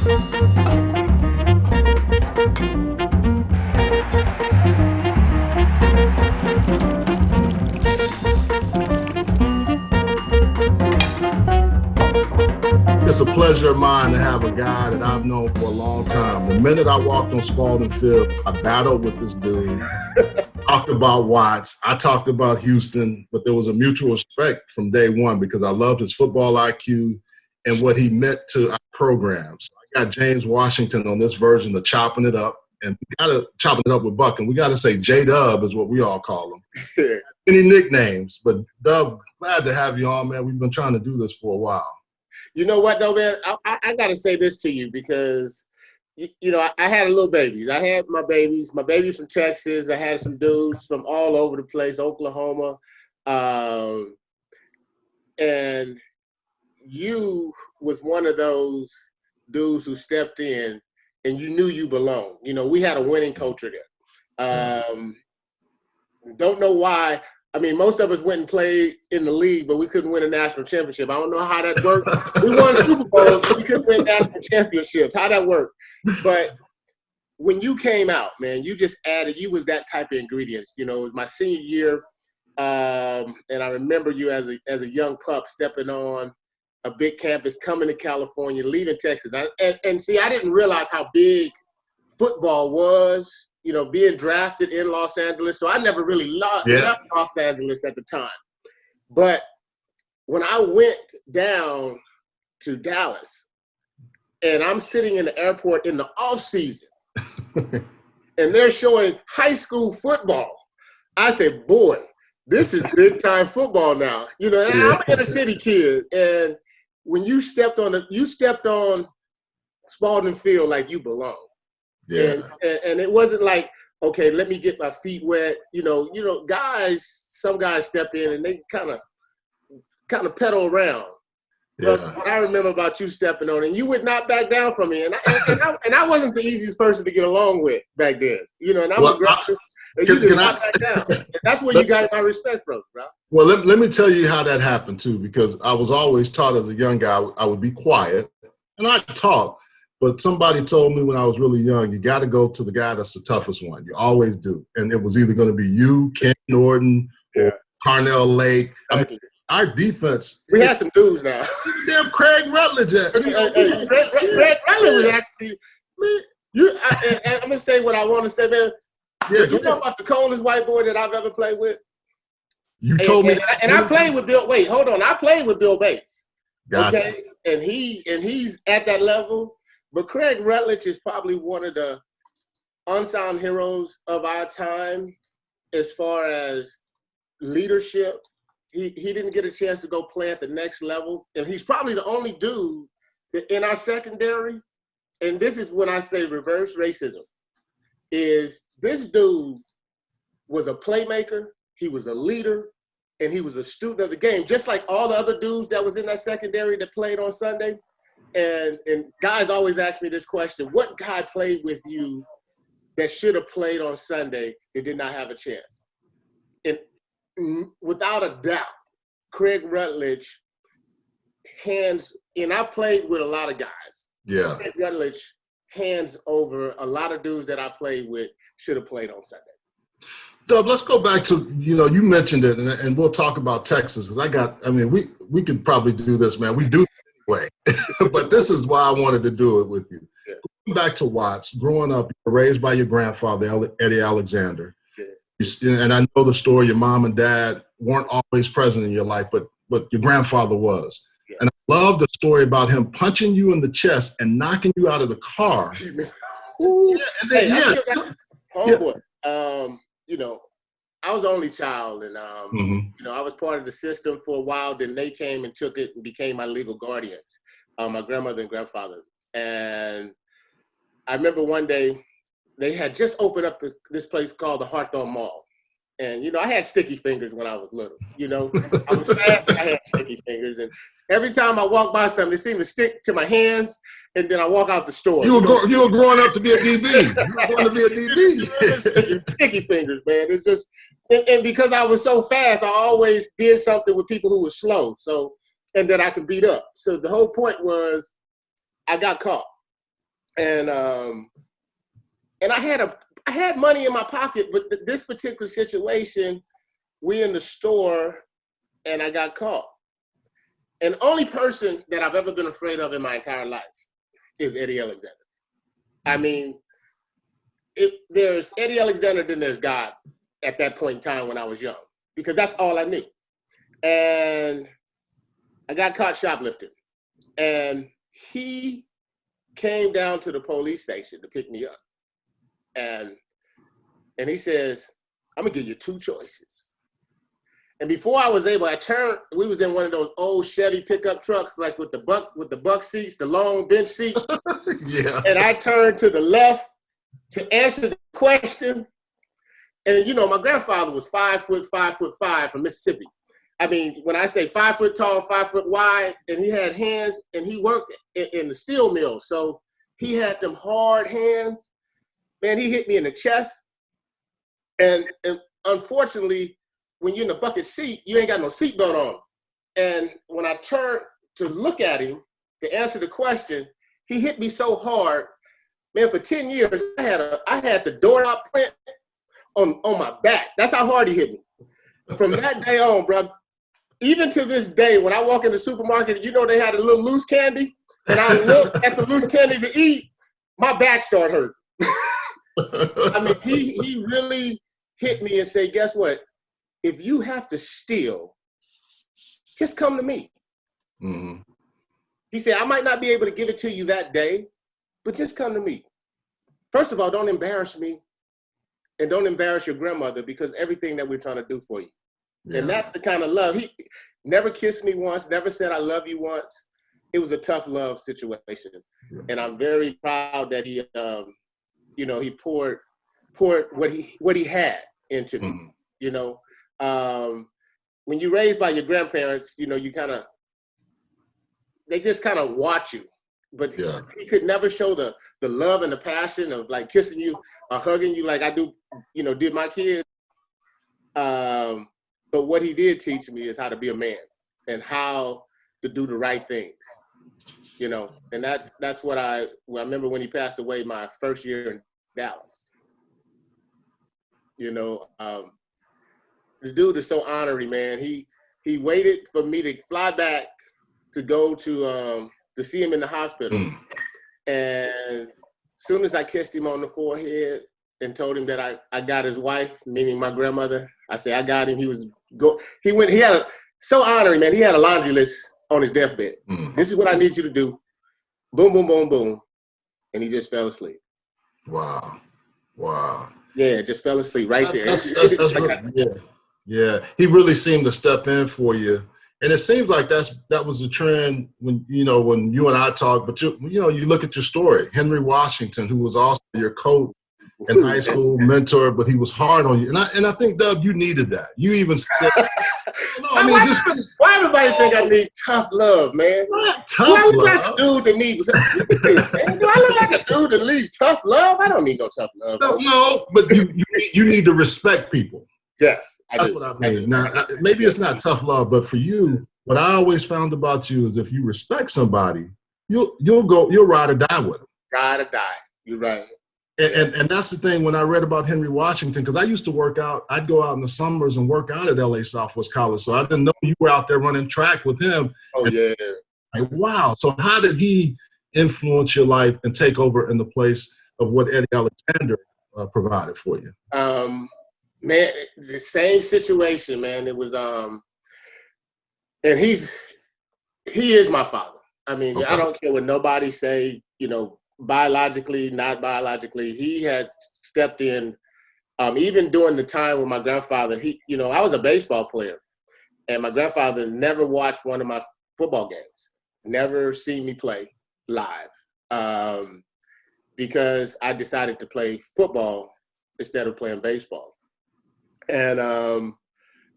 It's a pleasure of mine to have a guy that I've known for a long time. The minute I walked on Spalding Field, I battled with this dude. Talked about Watts. I talked about Houston, but there was a mutual respect from day one because I loved his football IQ and what he meant to our programs. I got James Washington on this version of Chopping It Up, and we got to chopping it up with Buck, and we got to say J-Dub is what we all call him. Any nicknames, but Dub, glad to have you on, man. We've been trying to do this for a while. You know what, though, man? I got to say this to you because, you know, I had little babies. I had my babies from Texas. I had some dudes from all over the place, Oklahoma. And you was one of those dudes who stepped in and you knew you belonged. You know, we had a winning culture there. Don't know why. I mean, most of us went and played in the league, but we couldn't win a national championship. I don't know how that worked. We won Super Bowls, but we couldn't win national championships. How that worked? But when you came out, man, you just added. You was that type of ingredients. You know, it was my senior year, and I remember you as a young pup stepping on a big campus, coming to California, leaving Texas. And see, I didn't realize how big football was. You know, being drafted in Los Angeles. So I never really left Los Angeles at the time. But when I went down to Dallas and I'm sitting in the airport in the off season and they're showing high school football, I said, boy, this is big time football now. You know, and I'm an inner city kid. And when you stepped on Spalding Field like you belong. Yeah. And it wasn't like, okay, let me get my feet wet. You know, some guys step in and they kind of pedal around. Yeah. But what I remember about you stepping on, and you would not back down from me. And I wasn't the easiest person to get along with back then. You know, and I'm aggressive. And you did not back down. And that's where you got my respect from, bro. Well, let me tell you how that happened, too, because I was always taught as a young guy I would be quiet, and I'd talk. But somebody told me when I was really young, you got to go to the guy that's the toughest one. You always do. And it was either going to be you, Ken Norton, or Carnell Lake. I mean, our defense. We had some dudes now. Damn, Craig Rutledge. Craig Rutledge was actually. I'm going to say what I want to say, man. Yeah, you know about the coldest white boy that I've ever played with? You told me. And I played with Bill. Wait, hold on. I played with Bill Bates. Gotcha. Okay, and he's at that level. But Craig Rutledge is probably one of the unsung heroes of our time as far as leadership. He didn't get a chance to go play at the next level. And he's probably the only dude that in our secondary, and this is when I say reverse racism, is this dude was a playmaker, he was a leader, and he was a student of the game, just like all the other dudes that was in that secondary that played on Sunday. And guys always ask me this question: what guy played with you that should have played on Sunday that did not have a chance? And without a doubt, Craig Rutledge and I played with a lot of guys. Yeah. Craig Rutledge hands over a lot of dudes that I played with should have played on Sunday. Dub, let's go back to, you mentioned it, and we'll talk about Texas, because we could probably do this, man. We do way. But this is why I wanted to do it with you. Yeah. Going back to Watts, growing up, you were raised by your grandfather, Eddie Alexander. Yeah. And I know the story, your mom and dad weren't always present in your life, but your grandfather was. Yeah. And I love the story about him punching you in the chest and knocking you out of the car. Ooh. Yeah, and then, homeboy, I was the only child, and I was part of the system for a while. Then they came and took it and became my legal guardians, my grandmother and grandfather. And I remember one day they had just opened up this place called the Hawthorne Mall, and I had sticky fingers when I was little. I was fast and I had sticky fingers, and every time I walked by something, it seemed to stick to my hands, and then I walk out the store. You were growing up to be a DB. You were going to be a DB. Sticky fingers, man. It's just, and because I was so fast, I always did something with people who were slow, and that I could beat up. So the whole point was I got caught. And I had money in my pocket, but this particular situation, we in the store, and I got caught. And the only person that I've ever been afraid of in my entire life is Eddie Alexander. I mean, if there's Eddie Alexander, then there's God at that point in time when I was young, because that's all I knew. And I got caught shoplifting. And he came down to the police station to pick me up. And he says, I'm gonna give you two choices. And before I was able, I turned, we was in one of those old Chevy pickup trucks, like with the buck seats, the long bench seats. Yeah. And I turned to the left to answer the question. And you know, my grandfather was 5'5" from Mississippi. I mean, when I say 5 foot tall, 5 foot wide, and he had hands, and he worked in the steel mill. So he had them hard hands. Man, he hit me in the chest. And unfortunately, when you're in the bucket seat, you ain't got no seatbelt on. And when I turned to look at him to answer the question, he hit me so hard. Man, for 10 years, I had the doorknob print on my back. That's how hard he hit me. From that day on, bro, even to this day, when I walk in the supermarket, you know they had a little loose candy, and I look at the loose candy to eat, my back started hurting. I mean, he really hit me and said, guess what? If you have to steal, just come to me. Mm-hmm. He said, I might not be able to give it to you that day, but just come to me. First of all, don't embarrass me, and don't embarrass your grandmother, because everything that we're trying to do for you. Yeah. And that's the kind of love. He never kissed me once, never said I love you once. It was a tough love situation. Yeah. And I'm very proud that he, he poured what he had into me, you know. When you're raised by your grandparents, you know, they just kind of watch you. But yeah, he could never show the love and the passion of like kissing you or hugging you like I do, you know, did my kids. But what he did teach me is how to be a man and how to do the right things, you know. And that's what I remember when he passed away my first year in Dallas. You know, the dude is so honorary, man. He waited for me to fly back to go to see him in the hospital. And as soon as I kissed him on the forehead and told him that I got his wife, meaning my grandmother, I said, I got him. So honoring, man. He had a laundry list on his deathbed. This is what I need you to do. Boom, boom, boom, boom. And he just fell asleep. Wow. Yeah, just fell asleep right there. That's really, yeah. He really seemed to step in for you. And it seems like that was a trend when you and I talk, but you look at your story. Henry Washington, who was also your coach in high school, mentor, but he was hard on you. And I think, Dub, you needed that. You even said, why everybody think I need tough love, man? Not tough love. Do I look love. like a dude that needs do I look like a dude that needs tough love? I don't need no tough love. No, but you need to respect people. Yes, that's what I mean. Now, maybe it's not tough love, but for you, what I always found about you is if you respect somebody, you'll ride or die with them. Ride or die. You're right. And that's the thing when I read about Henry Washington, because I used to work out. I'd go out in the summers and work out at LA Southwest College. So I didn't know you were out there running track with him. Oh, yeah. Like, wow. So how did he influence your life and take over in the place of what Eddie Alexander provided for you? Man, the same situation, man. It was, and he is my father. I mean, okay. I don't care what nobody say, you know, biologically, not biologically. He had stepped in, even during the time when my grandfather, I was a baseball player, and my grandfather never watched one of my football games, never seen me play live, because I decided to play football instead of playing baseball. And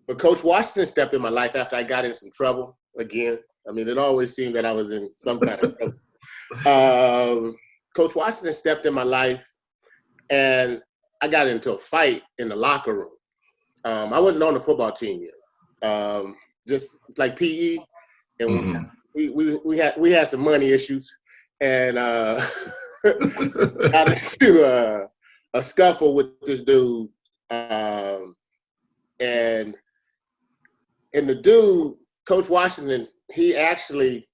but Coach Washington stepped in my life after I got in some trouble again. I mean, it always seemed that I was in some kind of trouble. Coach Washington stepped in my life, and I got into a fight in the locker room. I wasn't on the football team yet, just like PE, and we had some money issues, and got into a scuffle with this dude, and the dude, Coach Washington, he actually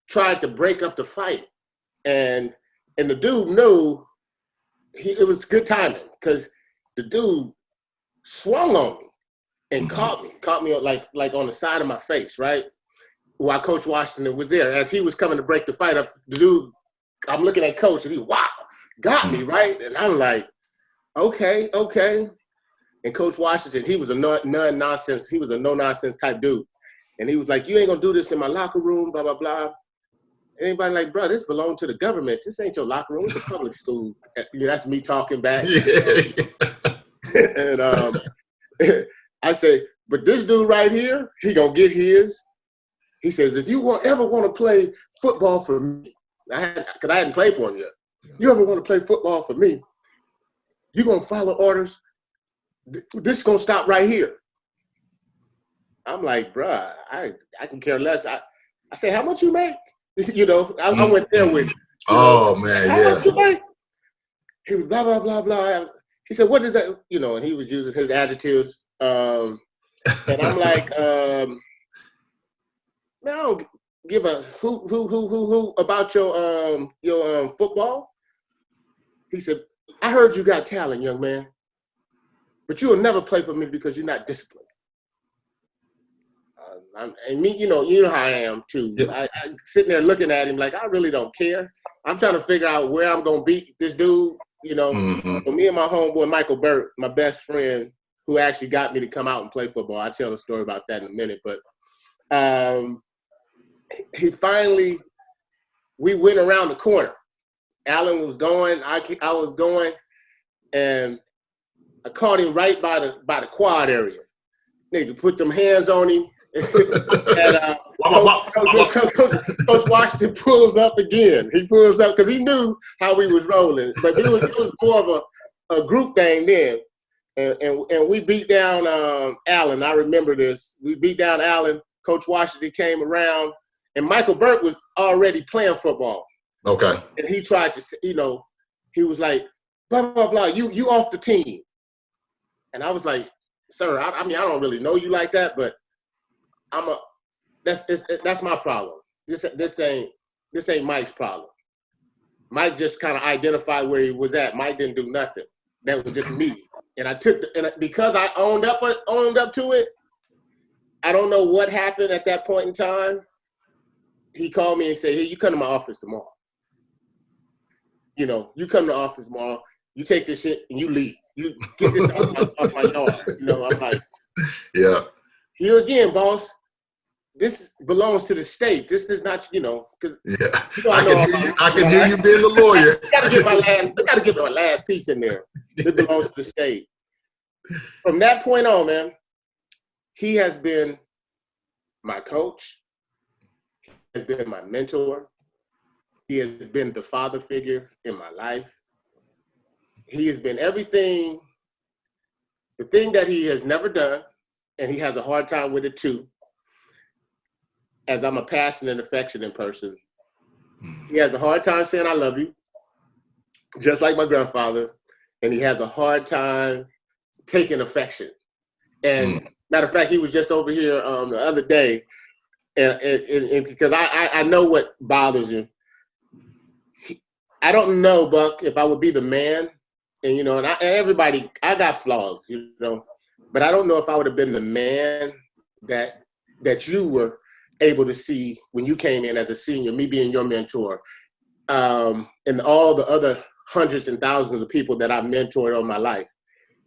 tried to break up the fight, and the dude knew it was good timing because the dude swung on me and caught me like on the side of my face, right? While Coach Washington was there. As he was coming to break the fight up, the dude, I'm looking at Coach and he, got me, right? And I'm like, okay. And Coach Washington, he was a no-nonsense type dude. And he was like, you ain't gonna do this in my locker room, blah, blah, blah. Anybody like, bro, this belongs to the government. This ain't your locker room. It's a public school. That's me talking back. And I say, but this dude right here, he gonna get his. He says, if you ever want to play football for me, because I hadn't played for him yet. You ever want to play football for me, you're gonna follow orders. This is gonna stop right here. I'm like, bruh, I can care less. I say, how much you make? I went there with. Man, how much you make? He was blah blah blah blah. He said, what is that? And he was using his adjectives. And I'm like, man, I don't give a who about your football. He said, I heard you got talent, young man, but you will never play for me because you're not disciplined. And me, you know how I am too. Yeah. I sitting there looking at him like I really don't care. I'm trying to figure out where I'm gonna beat this dude. So me and my homeboy Michael Burt, my best friend, who actually got me to come out and play football. I'll tell a story about that in a minute. But we went around the corner. Allen was going, I was going, and I caught him right by the quad area. Nigga put them hands on him. And Coach Washington pulls up again. He pulls up because he knew how we was rolling. But it was more of a group thing then. And we beat down Allen. I remember this. We beat down Allen. Coach Washington came around, and Michael Burt was already playing football. Okay. And he tried to, he was like, blah, blah, blah, you off the team. And I was like, sir, I mean, I don't really know you like that, but that's my problem. This ain't Mike's problem. Mike just kind of identified where he was at. Mike didn't do nothing. That was just me. And I took because I owned up to it. I don't know what happened at that point in time. He called me and said, "Hey, you come to my office tomorrow. You come to the office tomorrow. You take this shit and you leave. You get this off my yard." I'm like, yeah. Here again, boss. This belongs to the state. This does not, because I can hear you being the lawyer. We gotta get my last piece in there. It belongs to the state. From that point on, man, he has been my coach. He has been my mentor. He has been the father figure in my life. He has been everything, the thing that he has never done, and he has a hard time with it too. As I'm a passionate and affectionate person, he has a hard time saying I love you, just like my grandfather, and he has a hard time taking affection. And matter of fact, he was just over here the other day, and because I know what bothers him. I don't know, Buck, if I would be the man, and everybody, I got flaws, but I don't know if I would have been the man that you were able to see when you came in as a senior, me being your mentor, and all the other hundreds and thousands of people that I've mentored all my life.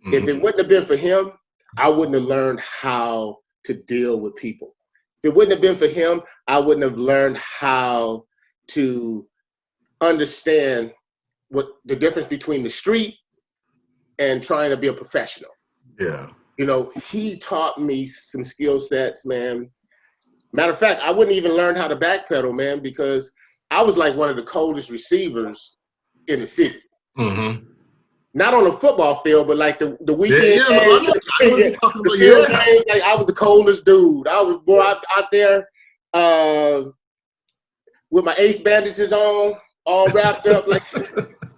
Mm-hmm. If it wouldn't have been for him, I wouldn't have learned how to deal with people. If it wouldn't have been for him, I wouldn't have learned how to understand what the difference between the street and trying to be a professional. Yeah. He taught me some skill sets, man. Matter of fact, I wouldn't even learn how to backpedal, man, because I was like one of the coldest receivers in the city. Mm-hmm. Not on the football field, but like the weekend game, the field game, like I was the coldest dude. I was out there with my ace bandages on, all wrapped up. Like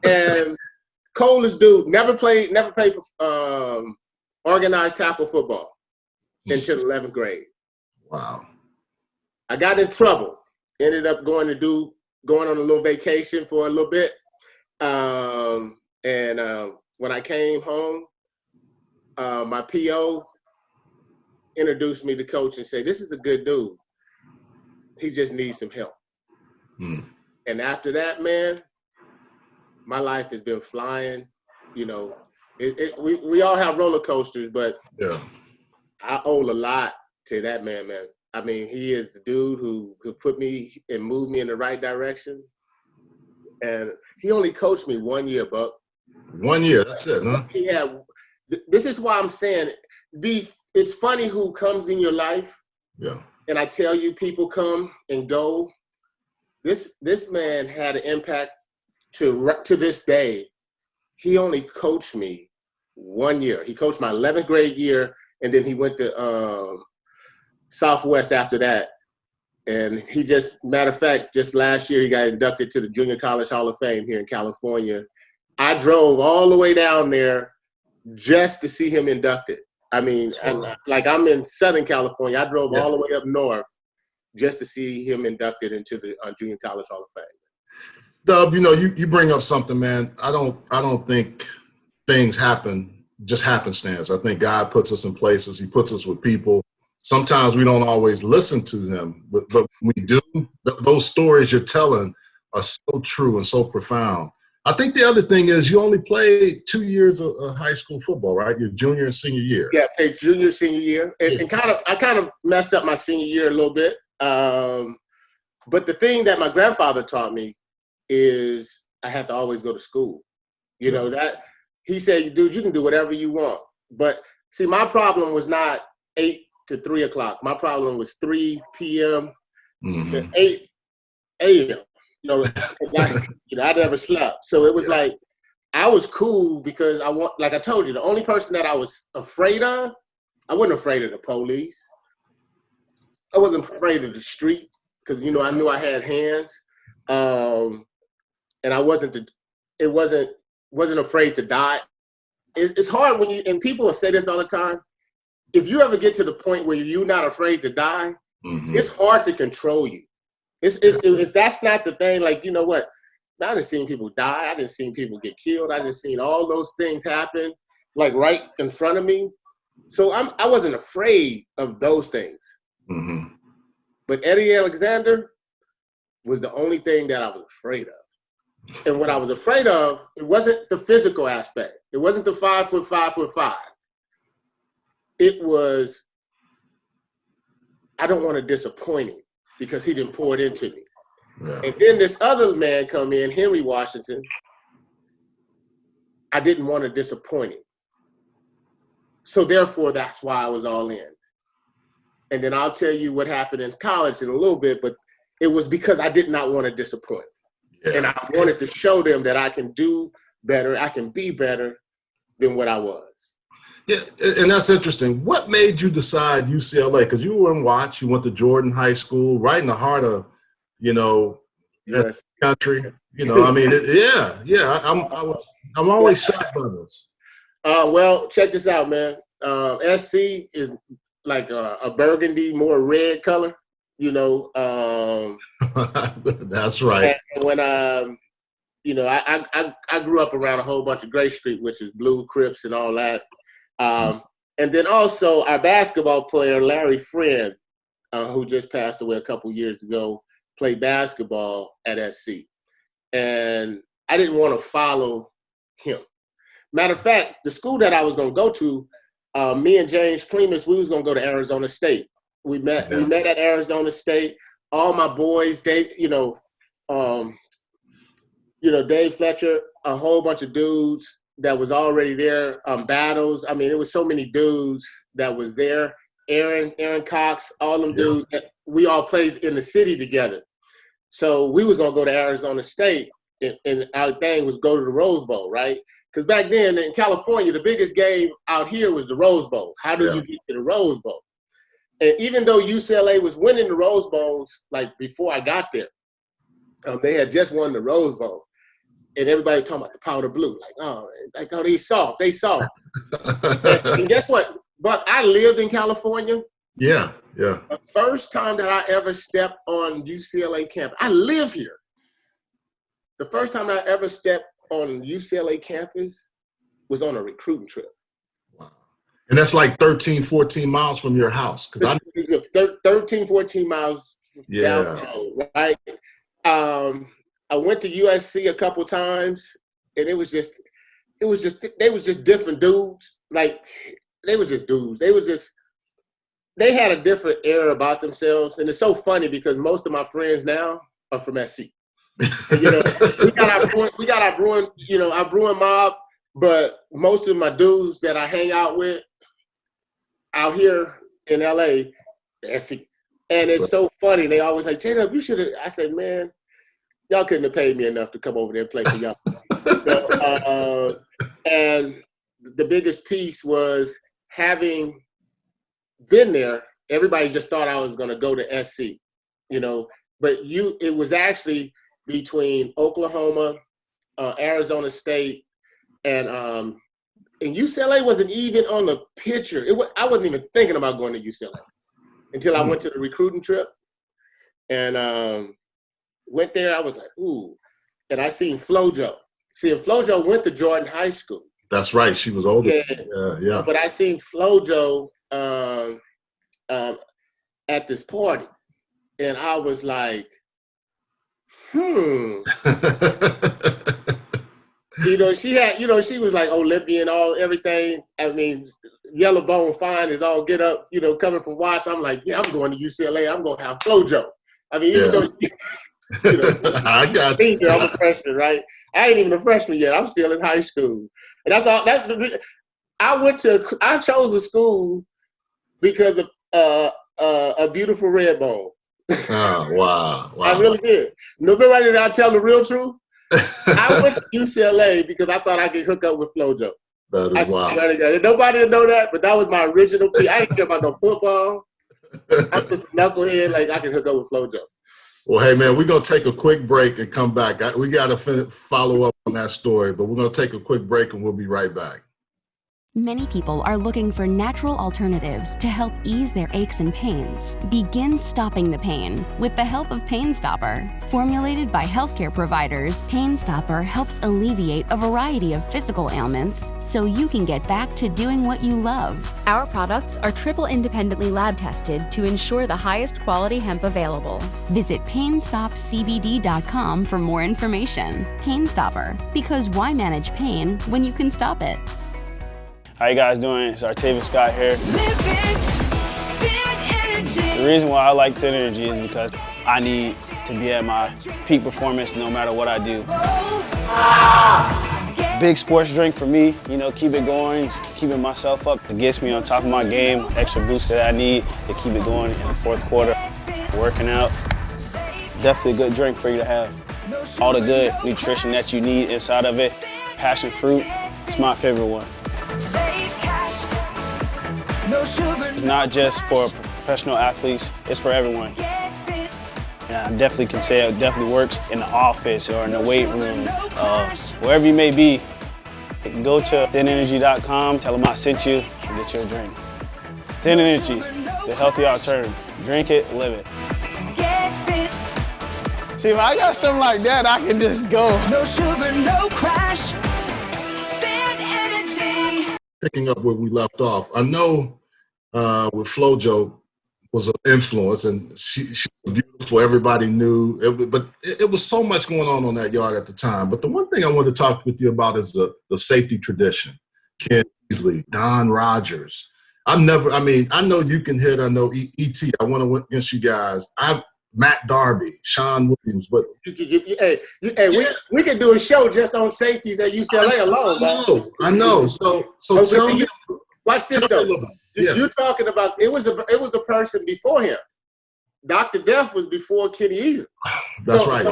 And coldest dude, never played organized tackle football until 11th grade. Wow. I got in trouble. Ended up going on a little vacation for a little bit. When I came home, my PO introduced me to coach and said, "This is a good dude. He just needs some help." And after that, man, my life has been flying. You know, we all have roller coasters, but yeah, I owe a lot to that man. I mean, he is the dude who put me and moved me in the right direction. And he only coached me 1 year, Buck. 1 year, that's it, huh? Yeah. This is why I'm saying it's funny who comes in your life. Yeah. And I tell you, people come and go. This man had an impact to this day. He only coached me 1 year. He coached my 11th grade year, and then he went to Southwest after that. And he matter of fact, just last year, he got inducted to the Junior College Hall of Fame here in California. I drove all the way down there just to see him inducted. I mean, I'm in Southern California. I drove all the way up north just to see him inducted into the Junior College Hall of Fame. Dub, you bring up something, man. I don't think things happen just happenstance. I think God puts us in places. He puts us with people. Sometimes we don't always listen to them, but when we do, those stories you're telling are so true and so profound. I think the other thing is you only played 2 years of high school football, right? Your junior and senior year. Yeah, played junior, senior year. And I kind of messed up my senior year a little bit. But the thing that my grandfather taught me is I had to always go to school. You know, that he said, dude, you can do whatever you want. But see, my problem was not 8 to 3 o'clock. My problem was 3 p.m. to 8 a.m. I never slept. So it was like, I was cool because like I told you, the only person that I was afraid of, I wasn't afraid of the police. I wasn't afraid of the street because, I knew I had hands. And I wasn't afraid to die. It's hard when and people say this all the time. If you ever get to the point where you're not afraid to die, it's hard to control you. If that's not the thing, like, you know what? I done seen people die. I done seen people get killed. I done seen all those things happen, like right in front of me. So I wasn't afraid of those things. But Eddie Alexander was the only thing that I was afraid of. And what I was afraid of, it wasn't the physical aspect. It wasn't the 5'5". It was, I don't want to disappoint him because he didn't pour it into me. Yeah. And then this other man come in, Henry Washington. I didn't want to disappoint him. So therefore, that's why I was all in. And then I'll tell you what happened in college in a little bit, but it was because I did not want to disappoint. Yeah. And I wanted to show them that I can do better, I can be better than what I was. Yeah, and that's interesting. What made you decide UCLA? Because you were in Watts, you went to Jordan High School, right in the heart of, yes. country. I mean, I'm always shocked by this. Well, check this out, man. SC is like a burgundy, more red color. That's right. And when I grew up around a whole bunch of Gray Street, which is blue, Crips, and all that. And then also our basketball player, Larry Friend, who just passed away a couple years ago, played basketball at SC. And I didn't want to follow him. Matter of fact, the school that I was going to go to, me and James Primus, we was going to go to Arizona State. We met at Arizona State. All my boys, Dave Fletcher, a whole bunch of dudes that was already there, Battles. I mean, it was so many dudes that was there. Aaron Cox, all them dudes. We all played in the city together. So we was going to go to Arizona State, and our thing was go to the Rose Bowl, right? Because back then in California, the biggest game out here was the Rose Bowl. How do you get to the Rose Bowl? And even though UCLA was winning the Rose Bowls, like before I got there, they had just won the Rose Bowl. and everybody's talking about the powder blue. Like, oh, they soft. And guess what? But I lived in California. Yeah. The first time that I ever stepped on UCLA campus, I live here. The first time I ever stepped on UCLA campus was on a recruiting trip. Wow. And that's like 13, 14 miles from your house. 13, 14 miles down the road, right? I went to USC a couple times, and they was just different dudes. Like, they was just dudes. They had a different era about themselves. And it's so funny because most of my friends now are from SC. You know, we got our Bruin, our Bruin mob, but most of my dudes that I hang out with out here in LA, SC. And it's so funny. They always like, J-Dub, you should have. I said, man, y'all couldn't have paid me enough to come over there and play for y'all. And the biggest piece was having been there. Everybody just thought I was going to go to SC, but it was actually between Oklahoma, Arizona State, and UCLA wasn't even on the picture. I wasn't even thinking about going to UCLA until I went to the recruiting trip, and went there. I was like, ooh, and I seen FloJo. FloJo went to Jordan High School. That's right. She was older. Yeah. But I seen FloJo at this party, and I was like, she had, she was like Olympian, everything. I mean, yellow bone fine is all get up, coming from Watts. I'm like, yeah, I'm going to UCLA. I'm going to have FloJo. I mean, even though, I got you. I'm a freshman, right? I ain't even a freshman yet. I'm still in high school. And that's all. I chose a school because of a beautiful red bone. Oh, wow. I really did. Nobody did I tell the real truth? I went to UCLA because I thought I could hook up with FloJo. That is wild. Nobody didn't know that, but that was my original piece. I didn't care about no football. I'm just a knucklehead, like I can hook up with FloJo. Well, hey, man, we're going to take a quick break and come back. We got to follow up on that story, but we're going to take a quick break and we'll be right back. Many people are looking for natural alternatives to help ease their aches and pains. Begin stopping the pain with the help of Pain Stopper. Formulated by healthcare providers, Pain Stopper helps alleviate a variety of physical ailments so you can get back to doing what you love. Our products are triple independently lab tested to ensure the highest quality hemp available. Visit PainStopCBD.com for more information. Pain Stopper, because why manage pain when you can stop it? How you guys doing? It's Artavis Scott here. The reason why I like Thin Energy is because I need to be at my peak performance no matter what I do. Big sports drink for me, keep it going, keeping myself up. It gets me on top of my game, extra boost that I need to keep it going in the fourth quarter. Working out, definitely a good drink for you to have. All the good nutrition that you need inside of it. Passion fruit, it's my favorite one. It's not just for professional athletes, it's for everyone. And I definitely can say it definitely works in the office or in the weight room, wherever you may be. You can go to thinenergy.com, tell them I sent you, and get you a drink. Thin Energy, the healthy alternative. Drink it, live it. See, if I got something like that, I can just go. No sugar, no crash. Thin Energy. Picking up where we left off, I know with FloJo was an influence, and she was beautiful. Everybody knew it, but it was so much going on that yard at the time. But the one thing I want to talk with you about is the safety tradition. Ken Easley, Don Rogers. I know you can hit. I know E.T. I want to win against you guys. Matt Darby, Sean Williams, but we can do a show just on safeties at UCLA alone. I know. So tell me. Watch this though. You're talking about it was a person before him. Dr. Death was before Kenny Easley. That's right.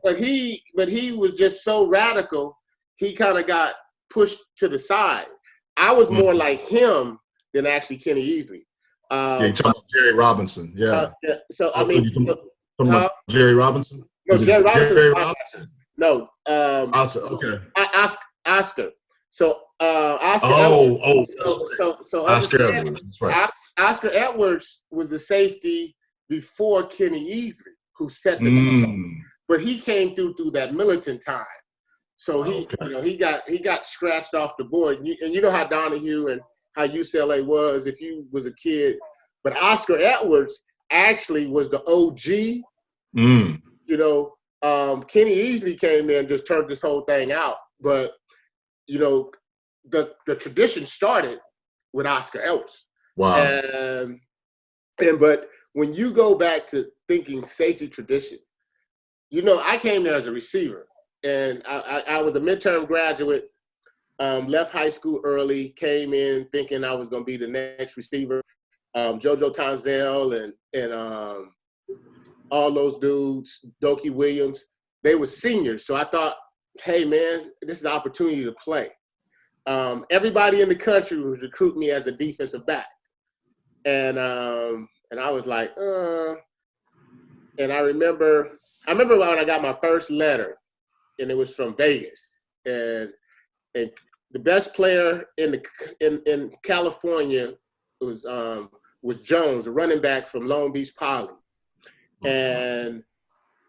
But he was just so radical. He kind of got pushed to the side. I was more like him than actually Kenny Easley. You're talking about Jerry Robinson. Yeah. So I mean, talking about Jerry Robinson? No, Jerry Robinson. No. Okay. Oscar. So Oscar. So Oscar understand, Edwards. That's right. Oscar Edwards was the safety before Kenny Easley, who set the tone. But he came through that militant time. So he got scratched off the board. And you know how Donahue and how UCLA was if you was a kid. But Oscar Edwards actually was the OG. You know, Kenny Easley came in and just turned this whole thing out. But, you know, the tradition started with Oscar Edwards. Wow. But when you go back to thinking safety tradition, you know, I came there as a receiver. And I was a midterm graduate, left high school early, came in thinking I was going to be the next receiver. JoJo Tonzel and all those dudes, Dokie Williams, they were seniors. So I thought, hey, man, this is an opportunity to play. Everybody in the country was recruiting me as a defensive back. And I was like, And I remember when I got my first letter, and it was from Vegas, and the best player in California was Jones, a running back from Long Beach Poly, and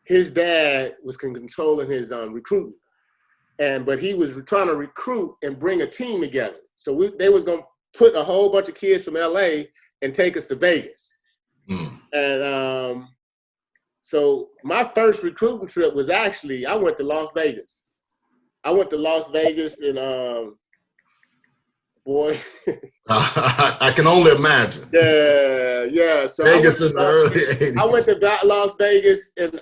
his dad was controlling his recruiting, but he was trying to recruit and bring a team together. So they was gonna put a whole bunch of kids from LA and take us to Vegas, and so my first recruiting trip was actually, I went to Las Vegas. And boy. I can only imagine. Yeah. So Vegas in the early 80s. I went to Las Vegas, and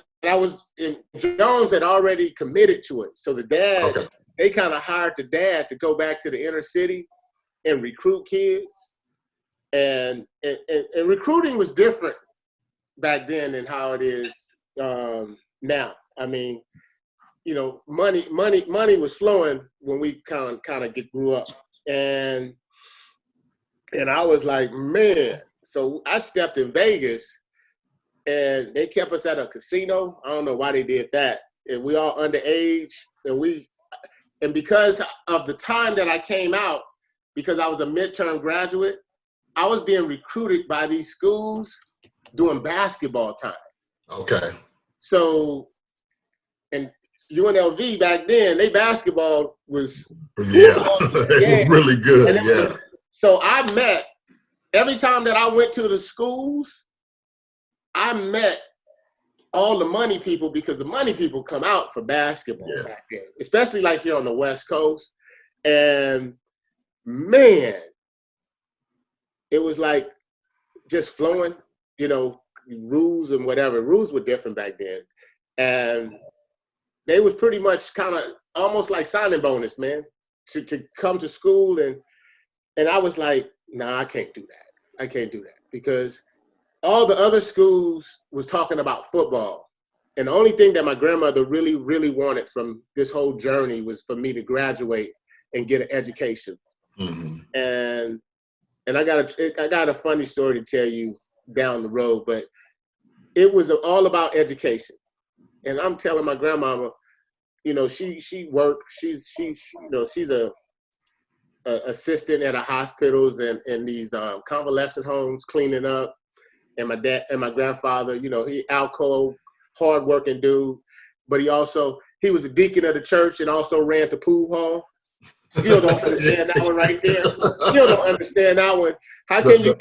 Jones had already committed to it. So the dad, they kind of hired the dad to go back to the inner city and recruit kids. And recruiting was different back then than how it is now. I mean, you know, money was flowing when we kind of grew up, and I was like, man. So I stepped in Vegas, and they kept us at a casino. I don't know why they did that, and we all underage, and because of the time that I came out, because I was a midterm graduate, I was being recruited by these schools during basketball time. Okay. So, and UNLV back then, they basketball was really good. So I met, every time that I went to the schools, I met all the money people, because the money people come out for basketball back then, especially like here on the West Coast. And man, it was like just flowing, you know, rules and whatever. Rules were different back then. And they was pretty much kind of almost like signing bonus, man, to come to school. And I was like, nah, I can't do that. Because all the other schools was talking about football. And the only thing that my grandmother really, really wanted from this whole journey was for me to graduate and get an education. And I got a funny story to tell you down the road, but it was all about education. And I'm telling my grandmama, you know, she worked. She's you know, she's a assistant at a hospitals and these convalescent homes, cleaning up. And my dad and my grandfather, you know, he alcohol, hardworking dude, but he was the deacon of the church and also ran the pool hall. Still don't understand that one right there. Still don't understand that one. How can you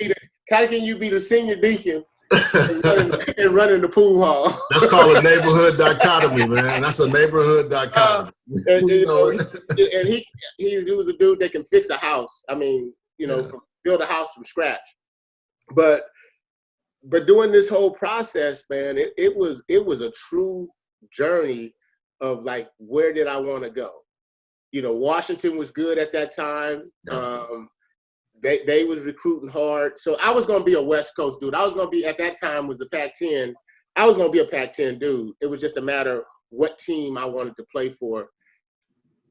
be the senior deacon and running the pool hall? That's called a neighborhood dichotomy, man. That's a neighborhood dichotomy. And you know, he was a dude that can fix a house. I mean, you know, build a house from scratch. But during this whole process, man, it was a true journey of like, where did I want to go? You know, Washington was good at that time. They was recruiting hard. So I was going to be a West Coast dude. I was going to be, at that time was the Pac-10. I was going to be a Pac-10 dude. It was just a matter of what team I wanted to play for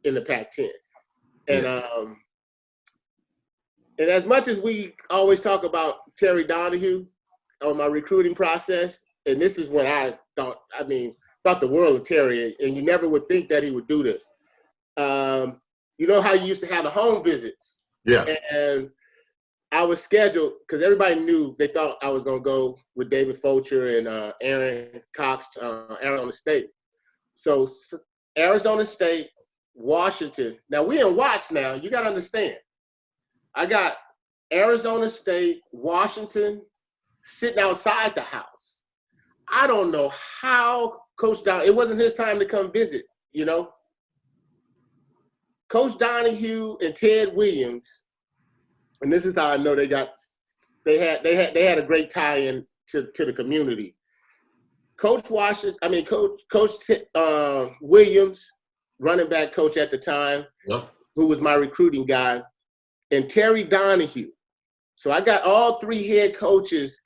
in the Pac-10. And and as much as we always talk about Terry Donahue on my recruiting process, and this is when I thought, I mean, thought the world of Terry, and you never would think that he would do this. You know how you used to have the home visits? Yeah. And I was scheduled because everybody knew they thought I was going to go with David Fulcher and Aaron Cox, Arizona State. So Arizona State, Washington. Now, we in Watts now. You got to understand. I got Arizona State, Washington sitting outside the house. I don't know how Coach Don, it wasn't his time to come visit, you know. Coach Donahue and Ted Williams, and this is how I know they had a great tie-in to the community. Coach Williams, running back coach at the time, who was my recruiting guy, and Terry Donahue. So I got all three head coaches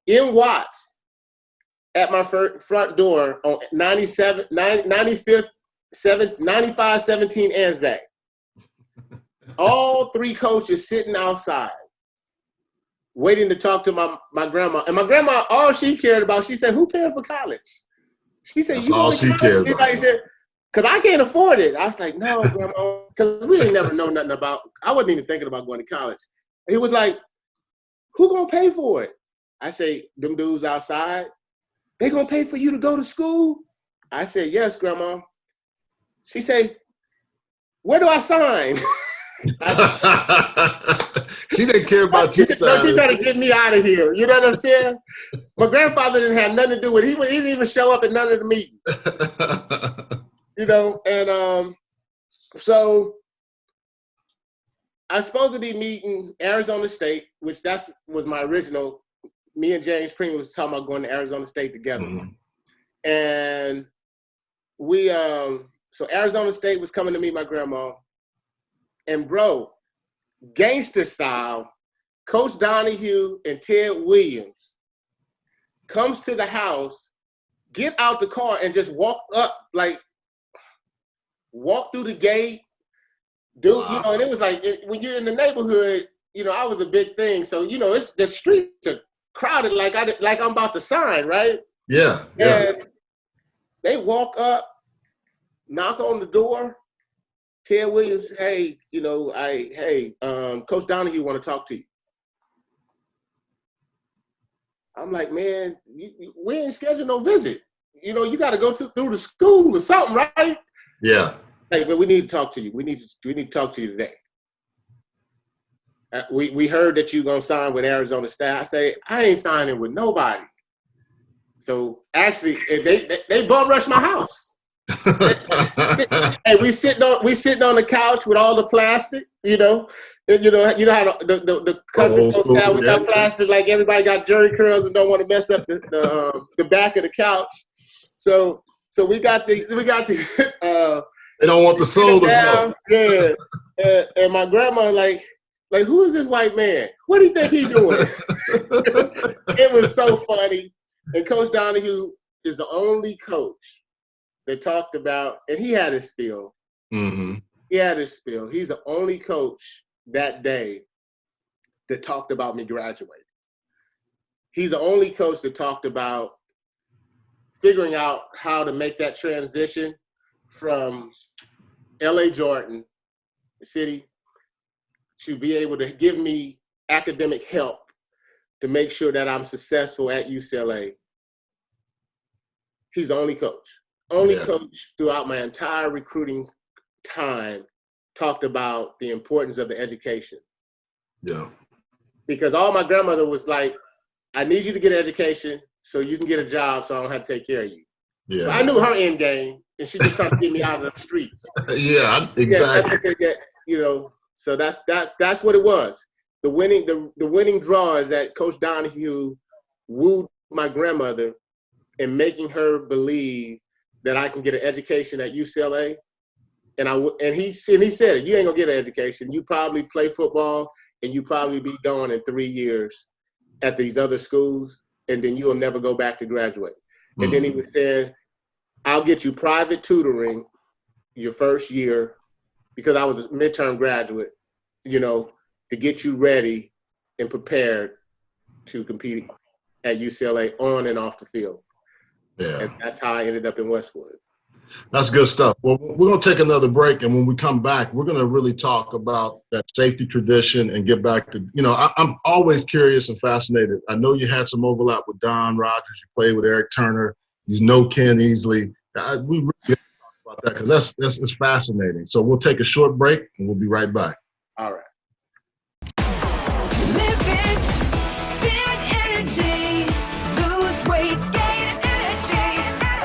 in Watts at my front door on 95-17 Anzac. All three coaches sitting outside, waiting to talk to my grandma. And my grandma, all she cared about, she said, "Who paying for college?" She said, "That's all she cared about." Because I can't afford it. I was like, "No, grandma," because we ain't never know nothing about. I wasn't even thinking about going to college. He was like, "Who gonna pay for it?" I say, "Them dudes outside. They gonna pay for you to go to school?" I said, "Yes, grandma." She say, "Where do I sign?" She didn't care about you. She tried to get me out of here. You know what I'm saying? My grandfather didn't have nothing to do with it. He didn't even show up at none of the meetings. You know, and so I was supposed to be meeting Arizona State, which was my original. Me and James Preen was talking about going to Arizona State together. Mm-hmm. And we so Arizona State was coming to meet my grandma. And bro, gangster style, Coach Donahue and Ted Williams comes to the house, get out the car, and just walk through the gate. Dude, wow. You know, and it was like, when you're in the neighborhood, you know, I was a big thing. So, you know, the streets are crowded like I'm about to sign, right? Yeah. And they walk up, knock on the door. Ted Williams, "Hey, you know, Coach Donahue want to talk to you." I'm like, "Man, we ain't scheduled no visit. You know, you got to go through the school or something, right?" Yeah. "Hey, but we need to talk to you. We need to talk to you today. We heard that you gonna sign with Arizona State." I say, "I ain't signing with nobody." So actually, they bum rushed my house. Hey, we sitting on the couch with all the plastic, you know how the country goes down. We got plastic, like everybody got jerry curls and don't want to mess up the back of the couch. So we got the they don't want the soul to go. Yeah, and my grandma like, "Who is this white man? What do you think he doing?" It was so funny. And Coach Donahue is the only coach that talked about, and he had his spiel. Mm-hmm. He had his spiel. He's the only coach that day that talked about me graduating. He's the only coach that talked about figuring out how to make that transition from L.A. Jordan, the city, to be able to give me academic help to make sure that I'm successful at UCLA. He's the only coach. Coach throughout my entire recruiting time talked about the importance of the education. Yeah. Because all my grandmother was like, "I need you to get an education so you can get a job so I don't have to take care of you." Yeah. But I knew her end game, and she just tried to get me out of the streets. Yeah, exactly. You know, so that's what it was. The winning draw is that Coach Donahue wooed my grandmother in making her believe that I can get an education at UCLA, and he said, "You ain't gonna get an education. You probably play football, and you probably be gone in 3 years at these other schools, and then you'll never go back to graduate." Mm-hmm. And then he was saying, "I'll get you private tutoring your first year," because I was a midterm graduate, you know, to get you ready and prepared to compete at UCLA on and off the field. Yeah. And that's how I ended up in Westwood. That's good stuff. Well, we're going to take another break, and when we come back, we're going to really talk about that safety tradition and get back to, I'm always curious and fascinated. I know you had some overlap with Don Rogers. You played with Eric Turner. You know Ken Easley. We really have to talk about that because that's fascinating. So we'll take a short break, and we'll be right back. All right. Live it, thin energy, lose weight, gain energy.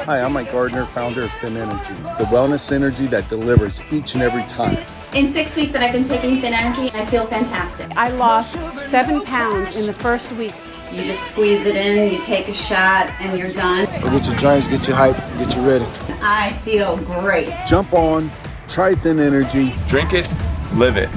Hi, I'm Mike Gardner, founder of Thin Energy, the wellness energy that delivers each and every time. In 6 weeks that I've been taking Thin Energy, I feel fantastic. I lost 7 pounds in the first week. You just squeeze it in, you take a shot, and you're done. Get your joints, get you hype, get you ready. I feel great. Jump on, try Thin Energy. Drink it, live it.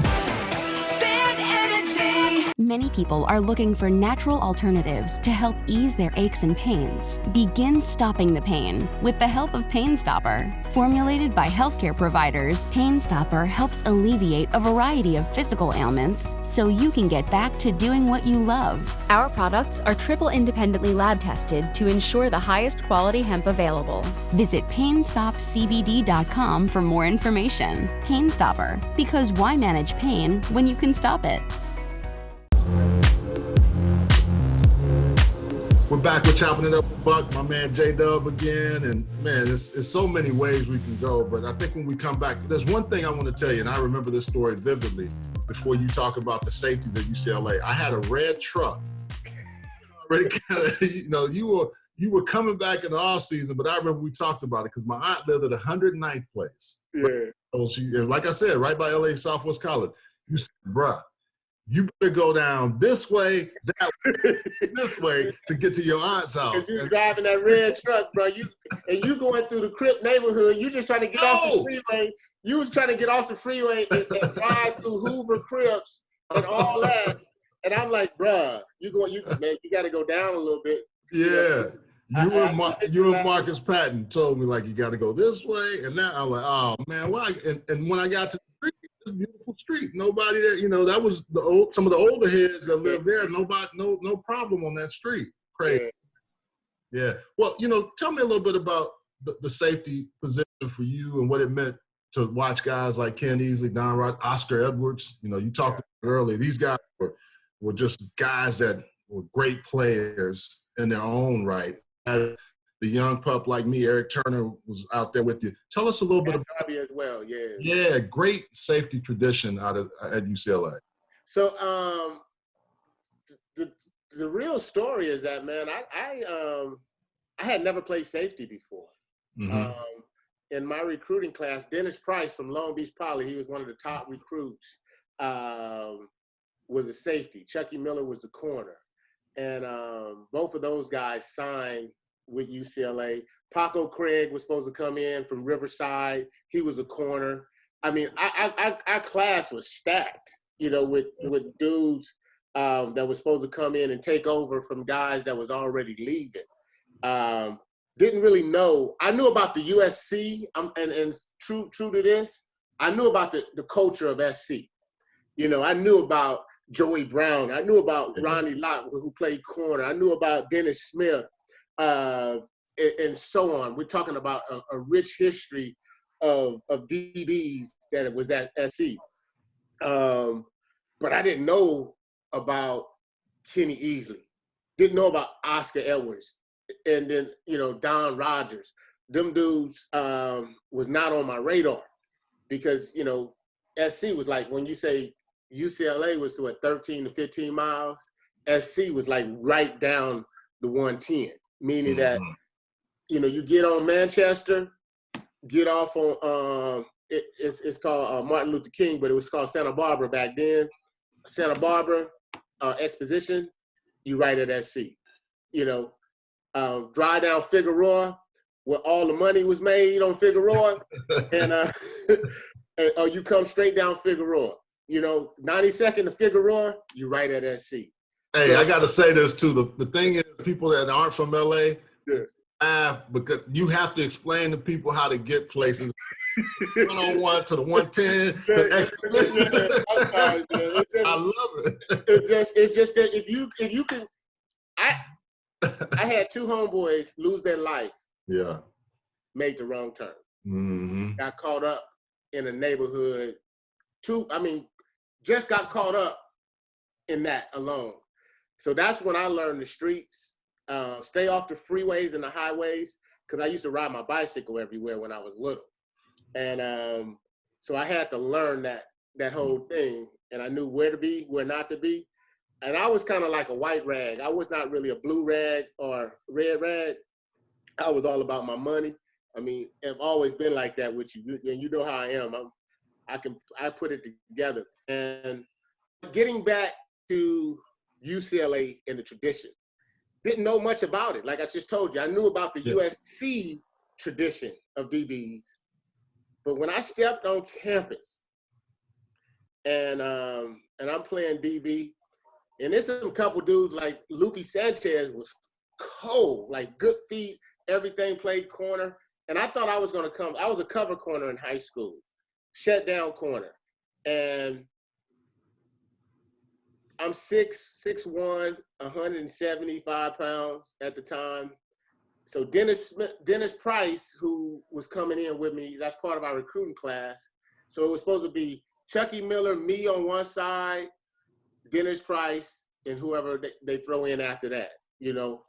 Thin energy. Many people are looking for natural alternatives to help ease their aches and pains. Begin stopping the pain with the help of Pain Stopper. Formulated by healthcare providers, Pain Stopper helps alleviate a variety of physical ailments so you can get back to doing what you love. Our products are triple independently lab tested to ensure the highest quality hemp available. Visit PainStopCBD.com for more information. Pain Stopper, because why manage pain when you can stop it? We're back. We're chopping it up with Buck, my man J-Dub again. And man, it's so many ways we can go. But I think when we come back, there's one thing I want to tell you, and I remember this story vividly before you talk about the safeties at UCLA. I had a red truck. You were coming back in the off season, but I remember we talked about it because my aunt lived at 109th place. Yeah. So like I said, right by LA Southwest College. You said, bruh, you better go down this way, that way, this way to get to your aunt's house. Because you're driving that red truck, bro. You going through the Crip neighborhood. You just trying to get off the freeway. You was trying to get off the freeway and ride through Hoover Crips and all that. And I'm like, bruh, you got to go down a little bit. Yeah. You and Marcus Patton told me, like, you got to go this way. And now I'm like, oh, man, why? And when I got to the street, it was a beautiful street. Nobody there, that was some of the older heads that lived there. Nobody, no problem on that street. Crazy. Yeah. Well, tell me a little bit about the safety position for you and what it meant to watch guys like Ken Easley, Don Rod, Oscar Edwards. You talked about it earlier. These guys were just guys that were great players in their own right. The young pup like me, Eric Turner, was out there with you. Tell us a little bit about Darby as well. Yeah. Yeah, great safety tradition at UCLA. So the real story is that, man, I had never played safety before. Mm-hmm. In my recruiting class, Dennis Price from Long Beach Poly, he was one of the top recruits, was a safety. Chucky Miller was the corner. And both of those guys signed with UCLA. Paco Craig was supposed to come in from Riverside. He was a corner. I mean, our class was stacked, with dudes that was supposed to come in and take over from guys that was already leaving. Didn't really know. I knew about the USC, and true to this, I knew about the culture of SC. I knew about Joey Brown. I knew about Ronnie Lott, who played corner. I knew about Dennis Smith, and so on. We're talking about a rich history of DBs that it was at SC. But I didn't know about Kenny Easley. Didn't know about Oscar Edwards. And then, Don Rogers. Them dudes was not on my radar because, SC was like, when you say UCLA was 13 to 15 miles, SC was like right down the 110, meaning that, you get on Manchester, get off on, it's called Martin Luther King, but it was called Santa Barbara back then. Santa Barbara Exposition, you right at SC. Drive down Figueroa, where all the money was made on Figueroa, and you come straight down Figueroa. 92nd to Figueroa, you right at SC. Hey, I got to say this too. The thing is, people that aren't from LA, because you have to explain to people how to get places. 101 to the 110. I'm sorry, man. I love it. It's just that if you can, I had 2 homeboys lose their life Yeah. Made the wrong turn. Mm-hmm. Got caught up in a neighborhood. Just got caught up in that alone. So that's when I learned the streets, stay off the freeways and the highways, because I used to ride my bicycle everywhere when I was little. And so I had to learn that whole thing, and I knew where to be, where not to be. And I was kind of like a white rag. I was not really a blue rag or red rag. I was all about my money. I mean, I've always been like that with you, and you know how I am. I put it together. And getting back to UCLA and the tradition, didn't know much about it. Like I just told you, I knew about the USC tradition of DBs, but when I stepped on campus and I'm playing DB, and there's some couple dudes like Lupe Sanchez was cold, like good feet, everything, played corner. And I thought I was going to come. I was a cover corner in high school, shut down corner. And I'm 6'1", 175 pounds at the time. So Dennis Price, who was coming in with me, that's part of our recruiting class. So it was supposed to be Chucky Miller, me on one side, Dennis Price, and whoever they throw in after that, you know.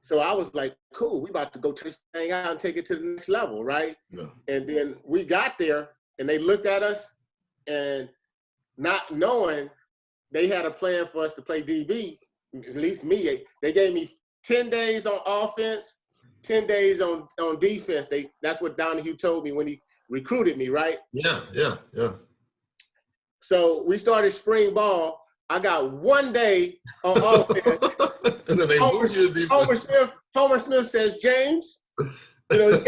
So I was like, cool, we about to go test this thing out and take it to the next level, right? Yeah. And then we got there, and they looked at us, and not knowing they had a plan for us to play DB, at least me, they gave me 10 days on offense, 10 days on defense. That's what Donahue told me when he recruited me, right? Yeah. So we started spring ball. I got 1 day on offense. And then they Homer Smith says, James, you know,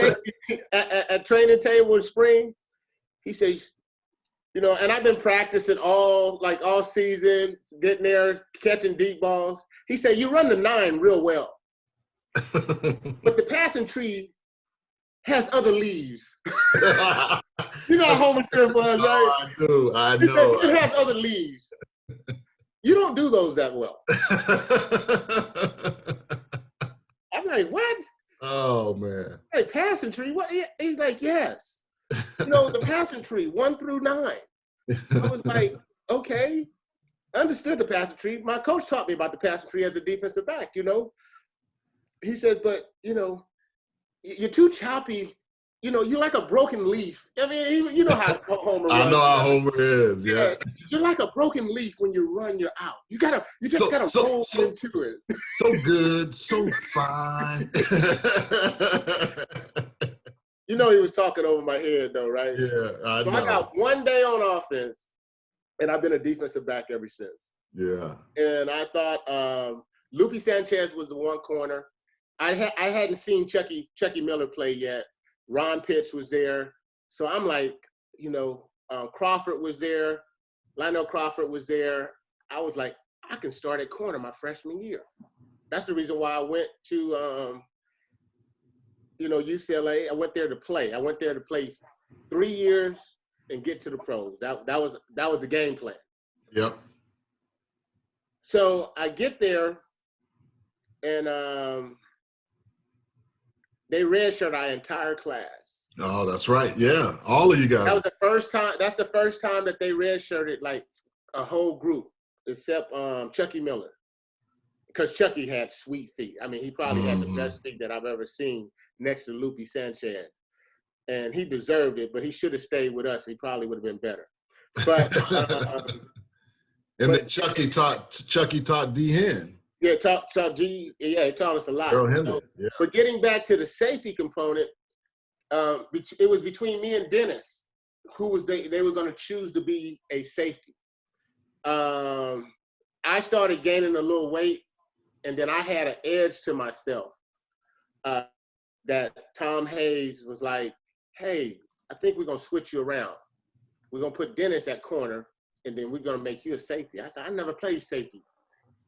at training table in spring, he says, you know, and I've been practicing all season, getting there, catching deep balls. He said, you run the 9 real well. But the passing tree has other leaves. You know how Homer Smith was, right? Oh, I know. He said, it has other leaves. You don't do those that well. I'm like, what? Oh, man. Hey, passing tree? What? He's like, yes. You know, the passing tree, 1 through 9. I was like, okay. I understood the passing tree. My coach taught me about the passing tree as a defensive back, you know. He says, but, you know, you're too choppy. You know, you're like a broken leaf. I mean, you know how Homer runs. I know how Homer is, yeah. You're like a broken leaf when you run, you're out. You just gotta roll into it. So good, so fine. You know he was talking over my head though, right? Yeah, I know. I got 1 day on offense, and I've been a defensive back ever since. Yeah. And I thought Lupe Sanchez was the one corner. I hadn't seen Chucky Miller play yet. Ron Pitts was there. So I'm like, you know, Crawford was there. Lionel Crawford was there. I was like, I can start at corner my freshman year. That's the reason why I went to, you know, UCLA. I went there to play. I went there to play 3 years and get to the pros. That was the game plan. Yep. So I get there, and they redshirt our entire class. Oh, that's right. Yeah, all of you guys. That was the first time. That's the first time that they redshirted like a whole group, except Chucky Miller, because Chucky had sweet feet. I mean, he probably had the best feet that I've ever seen, next to Lupe Sanchez, and he deserved it. But he should have stayed with us. He probably would have been better. But then Chucky taught D Hen. Yeah, he taught us a lot. So, yeah. But getting back to the safety component, it was between me and Dennis, who was they were going to choose to be a safety. I started gaining a little weight, and then I had an edge to myself that Tom Hayes was like, hey, I think we're going to switch you around. We're going to put Dennis at corner, and then we're going to make you a safety. I said, I never played safety.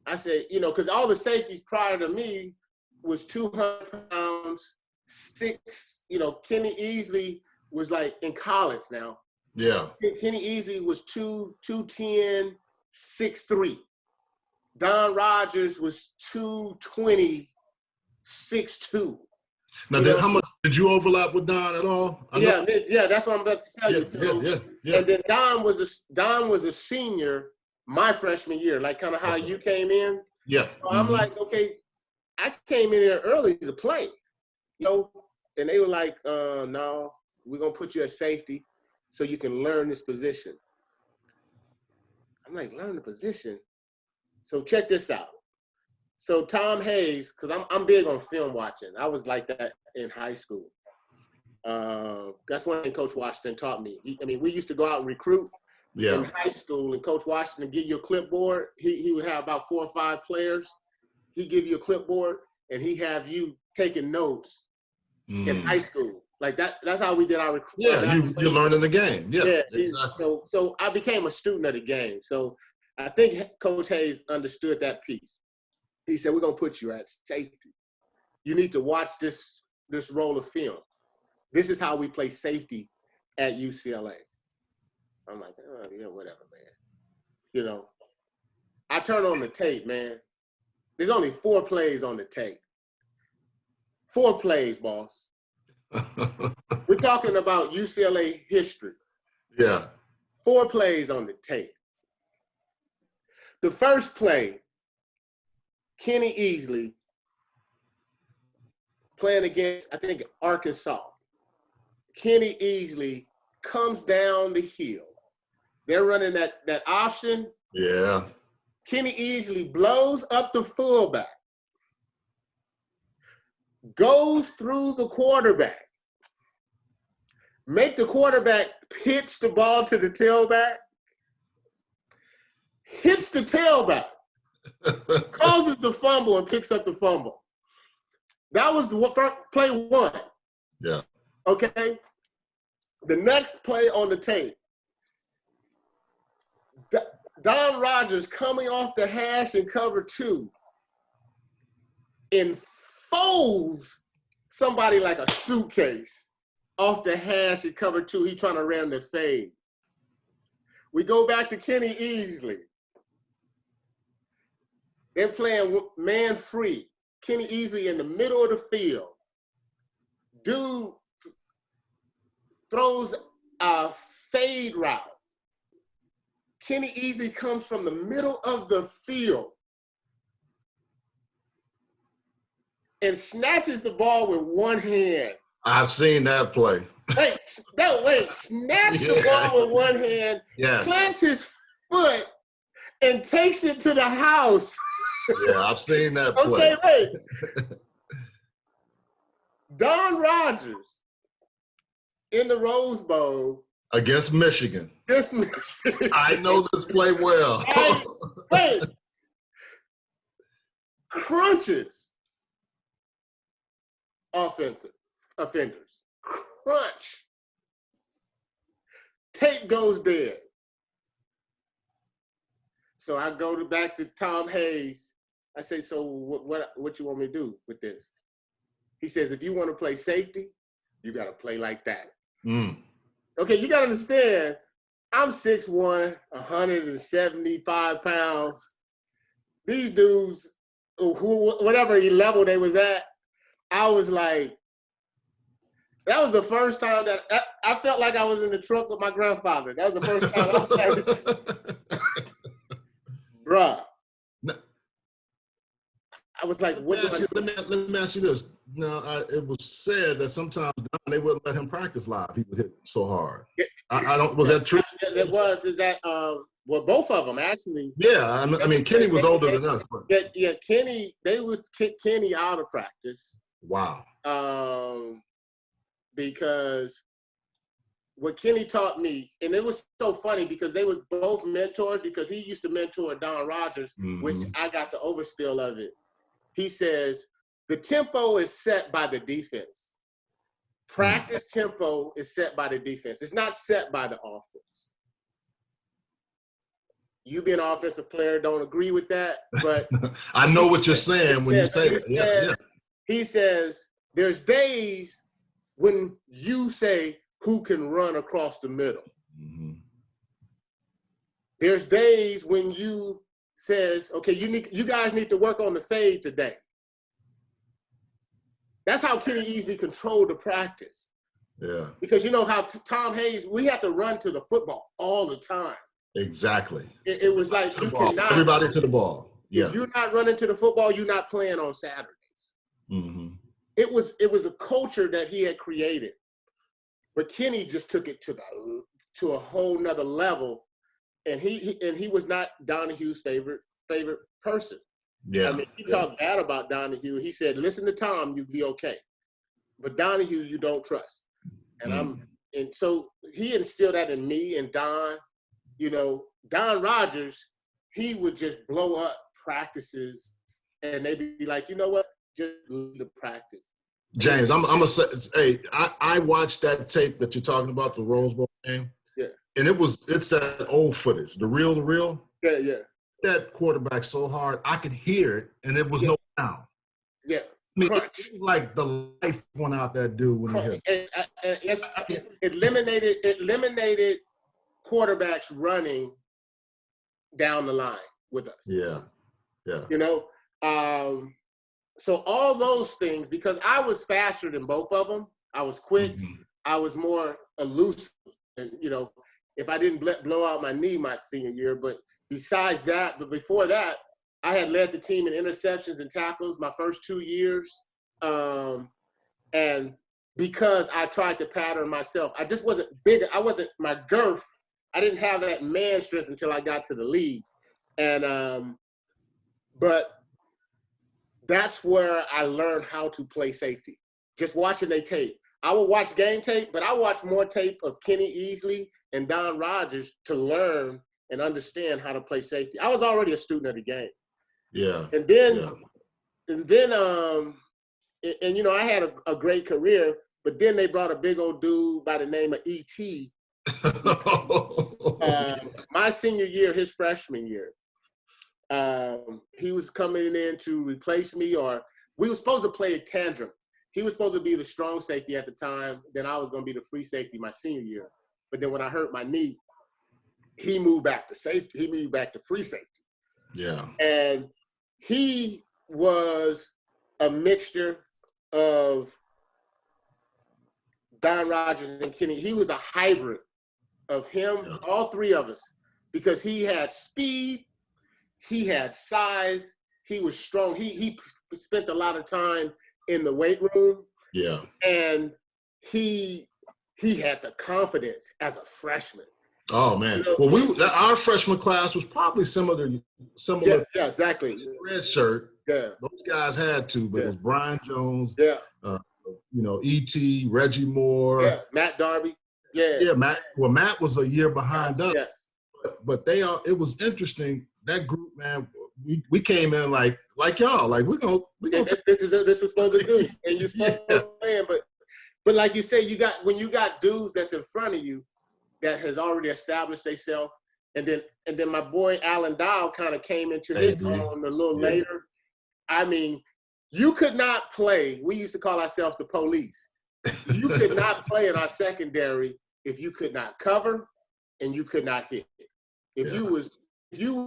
I said, you know, because all the safeties prior to me was 200 pounds, 6, you know, Kenny Easley was like in college now. Yeah. Kenny Easley was 210, 6'3". Don Rogers was 220, 6'2". Now, how much did you overlap with Don at all? Yeah, that's what I'm about to tell you. So, yeah. And then Don was a senior my freshman year, like kind of how you came in. Yeah. So I'm like, okay, I came in here early to play, and they were like, no, we're gonna put you at safety so you can learn this position. I'm like, learn the position. So check this out. So Tom Hayes, because I'm big on film watching. I was like that in high school. That's one thing Coach Washington taught me. We used to go out and recruit in high school, and Coach Washington would give you a clipboard. He would have about 4 or 5 players. He'd give you a clipboard, and he'd have you taking notes in high school. Like that's how we did our recruiting. Yeah, you're learning the game. Yeah, exactly. So I became a student of the game. So I think Coach Hayes understood that piece. He said, we're going to put you at safety. You need to watch this roll of film. This is how we play safety at UCLA. I'm like, oh, yeah, whatever, man. I turn on the tape, man. There's only 4 plays on the tape. 4 plays, boss. We're talking about UCLA history. Yeah. 4 plays on the tape. The first play, Kenny Easley playing against, I think, Arkansas. Kenny Easley comes down the hill. They're running that option. Yeah. Kenny Easley blows up the fullback, goes through the quarterback, make the quarterback pitch the ball to the tailback, hits the tailback, causes the fumble and picks up the fumble. That was the first play 1. Yeah. Okay. The next play on the tape, Don Rogers coming off the hash in cover 2 and folds somebody like a suitcase off the hash in cover 2. He trying to ram the fade. We go back to Kenny Easley. They're playing man free. Kenny Easley in the middle of the field. Dude throws a fade route. Kenny Easley comes from the middle of the field and snatches the ball with one hand. I've seen that play. Snatch the ball with one hand, plants his foot, and takes it to the house. Yeah, I've seen that play. Okay, wait. Don Rogers in the Rose Bowl. Against Michigan. I know this play well. Wait. Crunches offenders. Crunch. Tape goes dead. So I go back to Tom Hayes. I say, so what you want me to do with this? He says, if you want to play safety, you got to play like that. Okay, you got to understand, I'm 6'1", 175 pounds. These dudes, whatever level they was at, I was like, that was the first time that I felt like I was in the trunk with my grandfather. That was the first time I was like, bruh. I was like, what let me ask you this. Now, it was said that sometimes they wouldn't let him practice live. He would hit so hard. Was that true? It was. Is that, well, both of them, actually. Yeah, I mean, Kenny was older than us. But. Yeah, Kenny, they would kick Kenny out of practice. Wow. Because what Kenny taught me, and it was so funny because they was both mentors, because he used to mentor Don Rogers, which I got the overspill of it. He says, the tempo is set by the defense. Practice tempo is set by the defense. It's not set by the offense. You being an offensive player don't agree with that, but I know what you're saying when you say that. He says, there's days when you say who can run across the middle. There's days when you says, okay, you guys need to work on the fade today. That's how Kenny Easley controlled the practice. Yeah. Because you know how Tom Hayes, we had to run to the football all the time. Exactly. It was like you cannot. Everybody to the ball. Yeah. If you're not running to the football, you're not playing on Saturdays. Mm-hmm. It was a culture that he had created, but Kenny just took it to a whole nother level, and he was not Donahue's favorite person. Yeah. I mean, he talked bad about Donahue. He said, "Listen to Tom, you'll be okay, but Donahue you don't trust." And and so he instilled that in me and Don. You know, Don Rogers, he would just blow up practices, and they'd be like, "You know what? Just leave the practice." James, I'm gonna say, hey, I watched that tape that you're talking about, the Rose Bowl game. Yeah. And it's that old footage, the real. Yeah, yeah. That quarterback so hard, I could hear it, and it was no sound. Yeah. I mean, it was like the life went out that dude when he hit. It eliminated quarterbacks running down the line with us. Yeah. You know, so all those things, because I was faster than both of them. I was quick. Mm-hmm. I was more elusive. And, you know, if I didn't blow out my knee my senior year, but besides that, but before that, I had led the team in interceptions and tackles my first 2 years. And because I tried to pattern myself, I just wasn't big. My girth. I didn't have that man strength until I got to the league. And, but that's where I learned how to play safety. Just watching their tape. I would watch game tape, but I watched more tape of Kenny Easley and Don Rogers to learn and understand how to play safety. I was already a student of the game. Yeah. And then, you know, I had a great career, but then they brought a big old dude by the name of E.T. My senior year, his freshman year. He was coming in to replace me, or we were supposed to play a tandem. He was supposed to be the strong safety at the time. Then I was going to be the free safety my senior year. But then when I hurt my knee, he moved back to safety. He moved back to free safety. Yeah. And he was a mixture of Don Rogers and Kenny. He was a hybrid of him, all three of us, because he had speed, he had size, he was strong. He spent a lot of time in the weight room. Yeah. And he had the confidence as a freshman. Oh man. You know, well, our freshman class was probably similar. Yeah, exactly. Red shirt. Yeah. Those guys had to, but it was Brian Jones. Yeah. You know, E.T., Reggie Moore. Yeah. Matt Darby. Yeah. Yeah, Matt. Well, Matt was a year behind us. Yes. But it was interesting. That group, man, we came in like y'all, like we're gonna this was supposed to do. And you're supposed to win, but like you say, when you got dudes that's in front of you that has already established themselves, and then my boy Alan Dow kind of came into his own a little later. I mean, you could not play. We used to call ourselves the police. You could not play in our secondary if you could not cover and you could not hit. If you was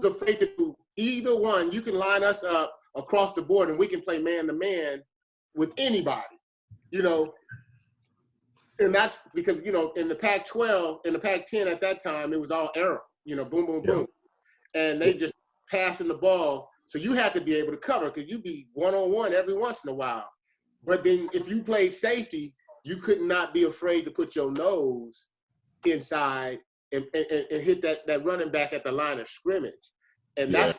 afraid to do either one, you can line us up across the board and we can play man to man with anybody, you know. And that's because, you know, in the Pac-12, in the Pac-10 at that time, it was all arrow, you know, boom, boom, boom. And they just passing the ball. So you have to be able to cover because you'd be one-on-one every once in a while. But then if you played safety, you could not be afraid to put your nose inside and hit that running back at the line of scrimmage. And that's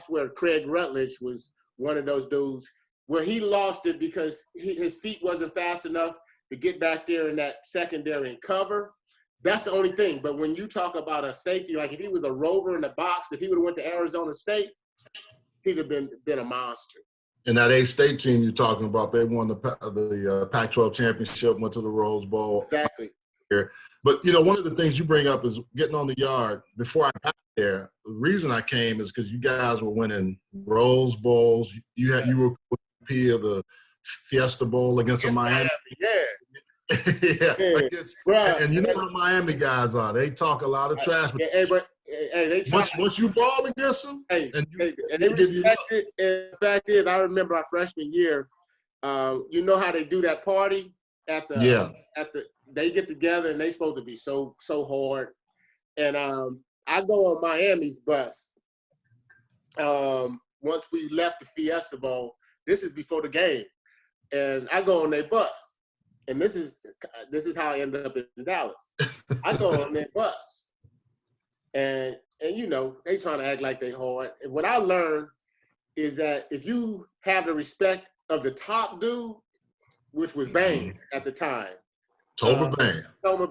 where Craig Rutledge was one of those dudes where he lost it because his feet wasn't fast enough to get back there in that secondary and cover. That's the only thing. But when you talk about a safety, like if he was a rover in the box, if he would have went to Arizona State, he'd have been a monster. And that A-State team you're talking about, they won the Pac-12 championship, went to the Rose Bowl. Exactly. But, you know, one of the things you bring up is getting on the yard. Before I got there, the reason I came is because you guys were winning Rose Bowls. You were MVP of the Fiesta Bowl against Miami. And you know what the Miami guys are. They talk a lot of trash. But once you ball against them, the fact is, I remember our freshman year, You know how they do that party at the they get together and they supposed to be so hard. And I go on Miami's bus. Once we left the Fiesta Bowl, this is before the game, and I go on their bus, and this is how I ended up in Dallas. I go on their bus, and you know they trying to act like they hard. And what I learned is that if you have the respect of the top dude, which was Baines at the time, Tomer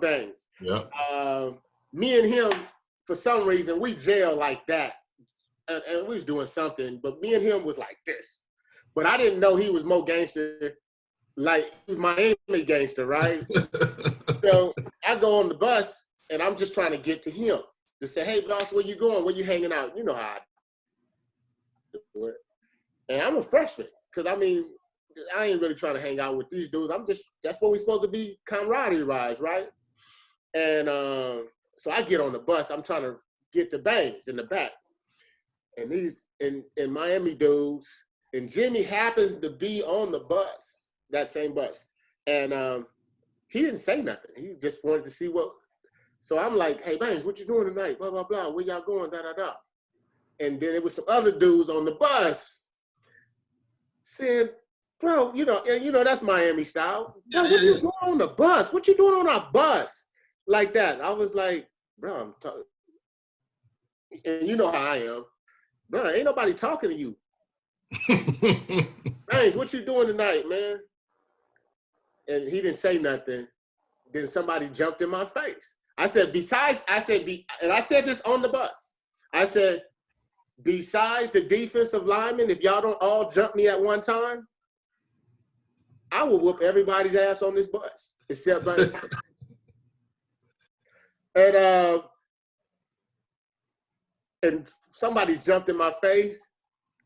Baines. Yeah. Me and him, for some reason, we jailed like that. And we was doing something, but me and him was like this. But I didn't know he was more gangster, like he was Miami gangster, right? So I go on the bus, and I'm just trying to get to him to say, hey, boss, where you going? Where you hanging out? You know how I do it. And I'm a freshman, because, I mean, I ain't really trying to hang out with these dudes. That's what we supposed to be, camaraderie-wise, right? And so I get on the bus. I'm trying to get to Baines in the back. And these in Miami dudes, and Jimmy happens to be on the bus, that same bus. And he didn't say nothing. He just wanted to see what. So I'm like, hey, Baines, what you doing tonight? Blah, blah, blah. Where y'all going? Da, da, da. And then it was some other dudes on the bus saying, bro, you know, that's Miami style. Bro, what you doing on the bus? What you doing on our bus? Like that. I was like, bro, I'm talking. And you know how I am. Bro, ain't nobody talking to you. Baines, what you doing tonight, man? And he didn't say nothing. Then somebody jumped in my face. I said, and I said this on the bus. I said, besides the defensive linemen, if y'all don't all jump me at one time, I will whoop everybody's ass on this bus, except Baines. And somebody jumped in my face,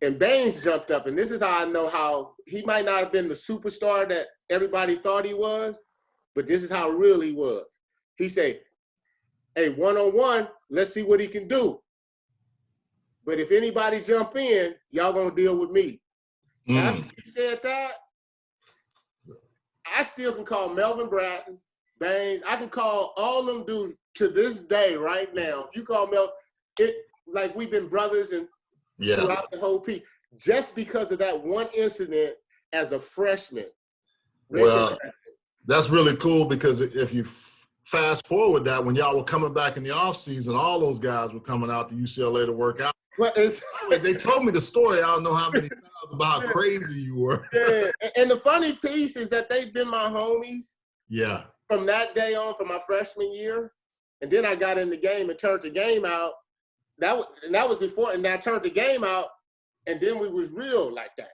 and Baines jumped up. And this is how I know how he might not have been the superstar that everybody thought he was, but this is how real he was. He said, hey, one-on-one, let's see what he can do. But if anybody jump in, y'all gonna deal with me. After he said that, I still can call Melvin Bratton, Baines. I can call all them dudes to this day right now. If you call Melvin, like we've been brothers and throughout the whole piece, just because of that one incident as a freshman. Well, that's really cool, because if you fast forward that, when y'all were coming back in the offseason, all those guys were coming out to UCLA to work out. They told me the story. I don't know how many times about how crazy you were. Yeah. And the funny piece is that they've been my homies. Yeah. From that day on, from my freshman year. And then I got in the game and turned the game out. That was before, and then I turned the game out, and then we was real like that.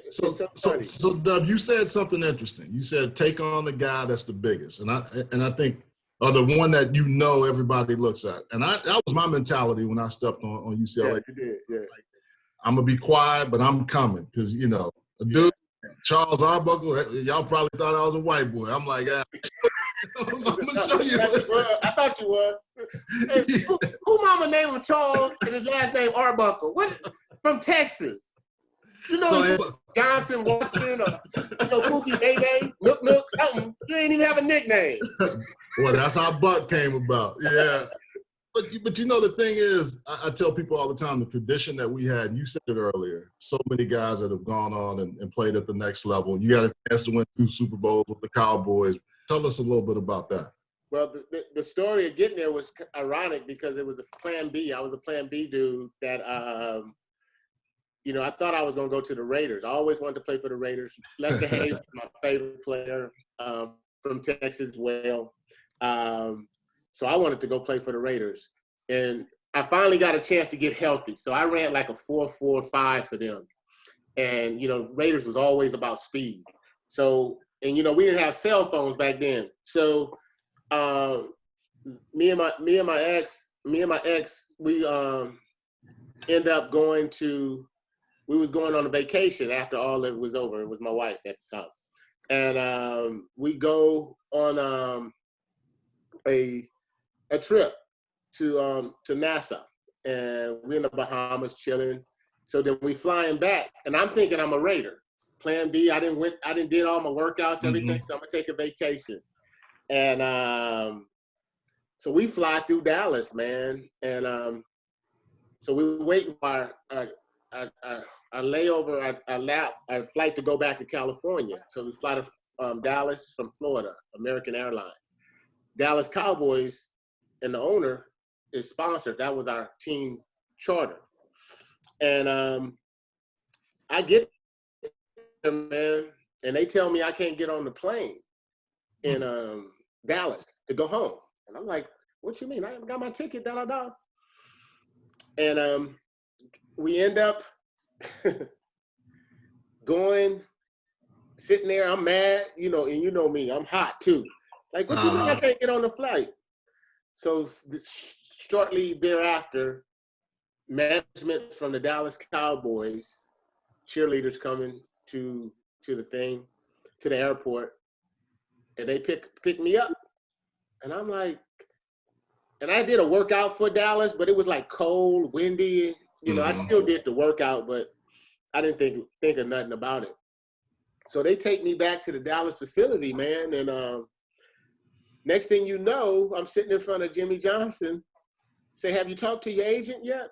So Dub, you said something interesting. You said take on the guy that's the biggest, and I think, or the one that you know everybody looks at. And that was my mentality when I stepped on UCLA. Yeah, you did. Yeah. Like, I'm gonna be quiet, but I'm coming, because a dude, Charles Arbuckle, y'all probably thought I was a white boy. I'm like, I'm gonna show you. I thought you was. Hey, who mama named him Charles and his last name Arbuckle? What? From Texas. You know, Johnson, Watson, or Pookie, Bay, Nook, something. You ain't even have a nickname. Well, that's how Buck came about. Yeah. But you know, the thing is, I tell people all the time, the tradition that we had, you said it earlier, so many guys that have gone on and played at the next level. You got a chance to win 2 Super Bowls with the Cowboys. Tell us a little bit about that. Well, the story of getting there was ironic, because it was a plan B. I was a plan B dude that, I thought I was going to go to the Raiders. I always wanted to play for the Raiders. Lester Hayes was my favorite player from Texas as well. So I wanted to go play for the Raiders. And I finally got a chance to get healthy. So I ran like a 4.45 for them. And, Raiders was always about speed. So, and, we didn't have cell phones back then. So me and my ex, we end up we was going on a vacation after all of it was over. It was my wife at the time. And we go on a trip to Nassau, and we're in the Bahamas chilling. So then we flying back, and I'm thinking I'm a Raider. plan B. I didn't did all my workouts, everything. So I'm gonna take a vacation. And so we fly through Dallas, man. And so we were waiting for our layover, our flight to go back to California. So we fly to Dallas from Florida, American Airlines. Dallas Cowboys and the owner is sponsored. That was our team charter. And I get there, man, and they tell me I can't get on the plane in Dallas to go home. And I'm like, what you mean? I haven't got my ticket, da-da-da. And we end up going, sitting there. I'm mad, you know, and you know me, I'm hot too. Like, what you mean I can't get on the flight? So shortly thereafter, management from the Dallas Cowboys, cheerleaders coming to the airport, and they pick me up. And I'm like, and I did a workout for Dallas, but it was like cold, windy. You know, I still did the workout, but I didn't think of nothing about it. So they take me back to the Dallas facility, man. And next thing you know, I'm sitting in front of Jimmy Johnson. Say, have you talked to your agent yet?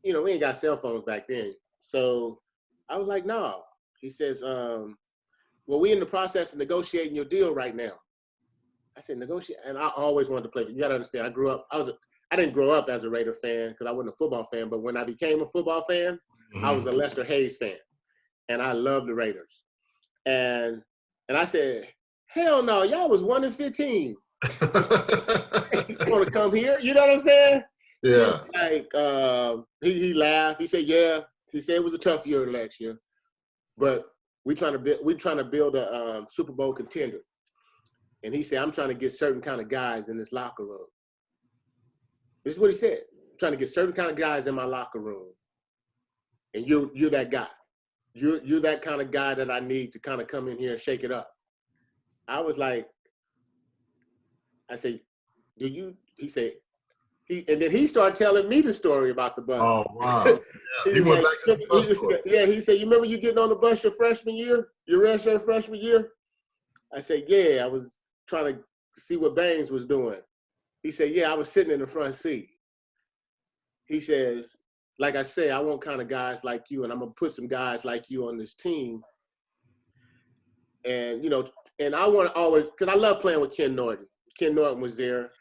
You know, we ain't got cell phones back then. So I was like, no. He says, well, we in the process of negotiating your deal right now. I said, negotiate? And I always wanted to play. You got to understand, I didn't grow up as a Raider fan because I wasn't a football fan. But when I became a football fan, I was a Lester Hayes fan. And I loved the Raiders. And I said, hell no, y'all was 1-15. You want to come here? You know what I'm saying? Yeah. Like, he laughed. He said, yeah. He said it was a tough year last year, but we're trying to build a Super Bowl contender. And he said, I'm trying to get certain kind of guys in this locker room. This is what he said. I'm trying to get certain kind of guys in my locker room. And you're that guy. You're that kind of guy that I need to kind of come in here and shake it up. I was like, I said, do you? He said, and then he started telling me the story about the bus. Oh, wow. Yeah, he went back to the bus story. Yeah, he said, you remember you getting on the bus your freshman year, your redshirt freshman year? I said, yeah, I was trying to see what Baines was doing. He said, yeah, I was sitting in the front seat. He says, like I say, I want kind of guys like you, and I'm going to put some guys like you on this team. And, you know, and I want to always, because I love playing with Ken Norton. Ken Norton was there.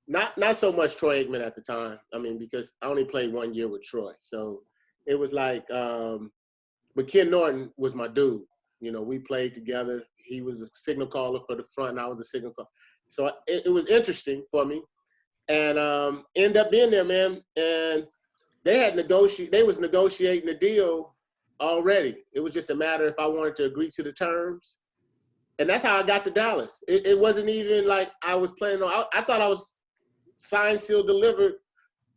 Not so much Troy Aikman at the time. I mean, because I only played 1 year with Troy. So it was like, but Ken Norton was my dude. You know, we played together. He was a signal caller for the front, and I was a signal caller. So it was interesting for me. And ended up being there, man. And they was negotiating the deal already. It was just a matter if I wanted to agree to the terms. And that's how I got to Dallas. It wasn't even like I was planning on. I thought I was signed, sealed, delivered,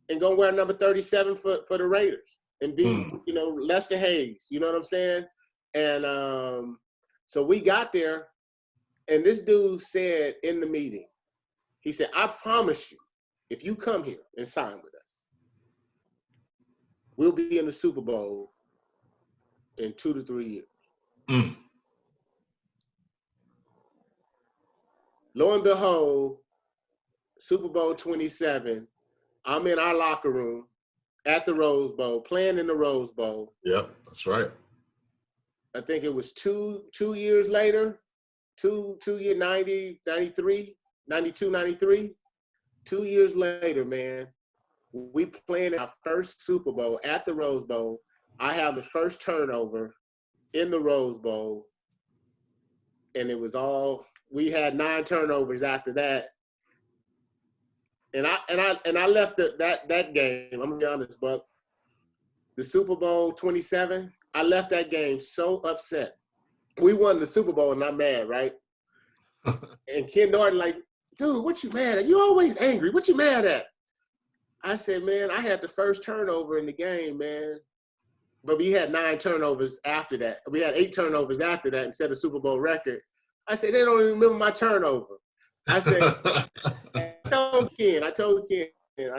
and gonna wear number 37 for the Raiders and be, you know, Lester Hayes. You know what I'm saying? And so we got there, and this dude said in the meeting, he said, I promise you, if you come here and sign with us, we'll be in the Super Bowl in 2 to 3 years. Lo and behold, Super Bowl 27, I'm in our locker room at the Rose Bowl, playing in the Rose Bowl. Yep, that's right. I think it was two years later, 92, 93. 2 years later, man, we playing our first Super Bowl at the Rose Bowl. I have the first turnover in the Rose Bowl, and it was all. We had 9 turnovers after that, and I left that game. I'm gonna be honest, but the Super Bowl 27, I left that game so upset. We won the Super Bowl, and I'm mad, right? And Ken Norton like, dude, what you mad at? You always angry. What you mad at? I said, man, I had the first turnover in the game, man. But we had 9 turnovers after that. We had 8 turnovers after that instead of Super Bowl record. I said, they don't even remember my turnover. I said, I told Ken, I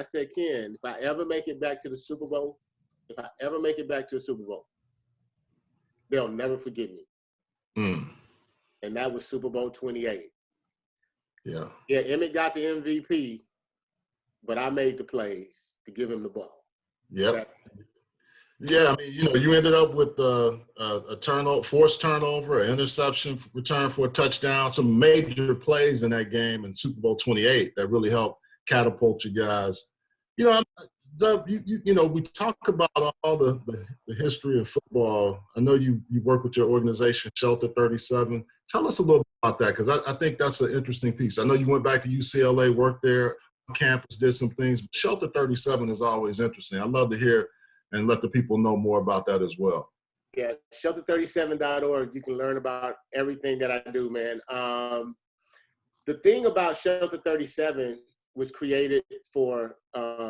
said, Ken, if I ever make it back to the Super Bowl, they'll never forgive me. Mm. And that was Super Bowl 28. Yeah. Yeah, Emmett got the MVP, but I made the plays to give him the ball. Yep. Yeah, I mean, you ended up with a turnover, forced turnover, an interception, return for a touchdown, some major plays in that game in Super Bowl 28 that really helped catapult you guys. Doug, we talk about all the history of football. I know you work with your organization, Shelter 37. Tell us a little bit about that, because I think that's an interesting piece. I know you went back to UCLA, worked there on campus, did some things, but Shelter 37 is always interesting. I'd love to hear and let the people know more about that as well. Yeah, shelter37.org. You can learn about everything that I do, man. The thing about Shelter 37 was created for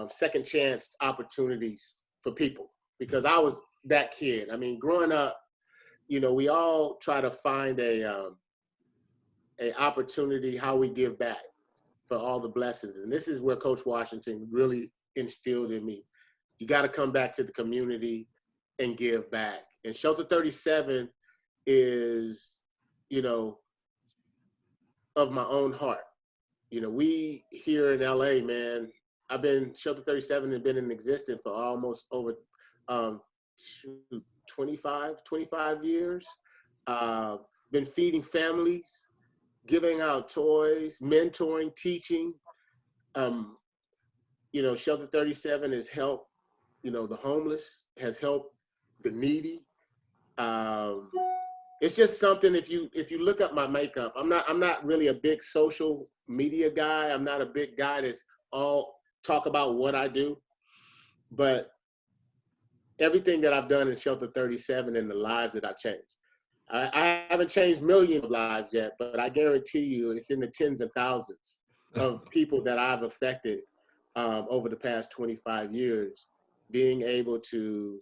second chance opportunities for people, because I was that kid. I mean, growing up, we all try to find a opportunity how we give back for all the blessings. And this is where Coach Washington really instilled in me. You got to come back to the community and give back. And Shelter 37 is, of my own heart. We here in LA, man, Shelter 37 has been in existence for almost over 25 years. Been feeding families, giving out toys, mentoring, teaching. Shelter 37 has helped, the homeless, has helped the needy. It's just something, if you look up my makeup, I'm not really a big social media guy. I'm not a big guy that's all talk about what I do, but everything that I've done in Shelter 37 and the lives that I've changed. I haven't changed millions of lives yet, but I guarantee you it's in the tens of thousands of people that I've affected over the past 25 years, being able to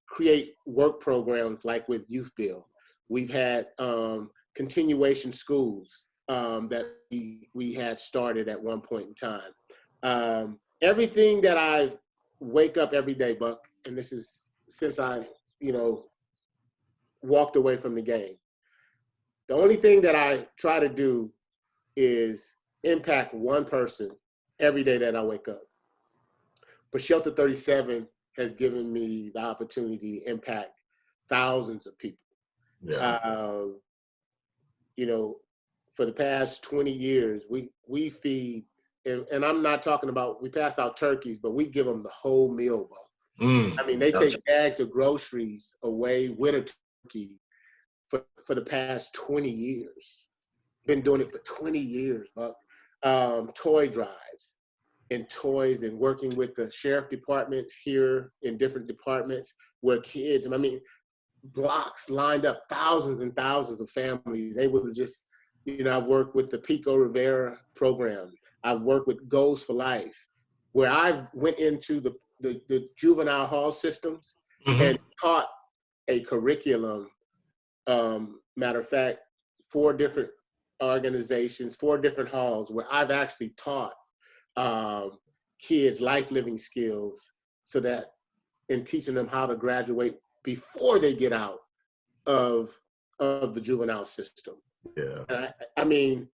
create work programs like with Youth Bill. We've had continuation schools that we had started at one point in time. Everything that I wake up every day, Buck, and this is since I, walked away from the game. The only thing that I try to do is impact one person every day that I wake up. But Shelter 37 has given me the opportunity to impact thousands of people. Yeah. For the past 20 years, we feed, and I'm not talking about, we pass out turkeys, but we give them the whole meal, Buck. I mean, they take bags of groceries away with a turkey for the past 20 years. Been doing it for 20 years, Buck. Toy drives and toys, and working with the sheriff departments here in different departments where kids, blocks lined up, thousands and thousands of families able to just, I've worked with the Pico Rivera program. I've worked with Goals for Life, where I've went into the juvenile hall systems and taught a curriculum. Matter of fact, 4 different organizations, 4 different halls, where I've actually taught kids life living skills, so that in teaching them how to graduate before they get out of the juvenile system. Yeah. And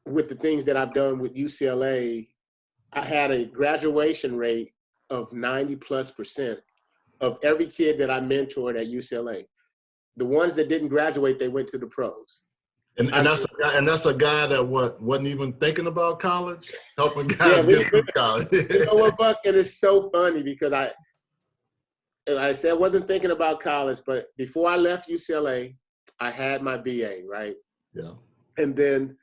with the things that I've done with UCLA, I had a graduation rate of 90+% of every kid that I mentored at UCLA. The ones that didn't graduate, they went to the pros. And that's a guy that wasn't even thinking about college, helping guys get through college. You know what, Buck? And it's so funny because I said I wasn't thinking about college, but before I left UCLA, I had my BA, right? Yeah. And then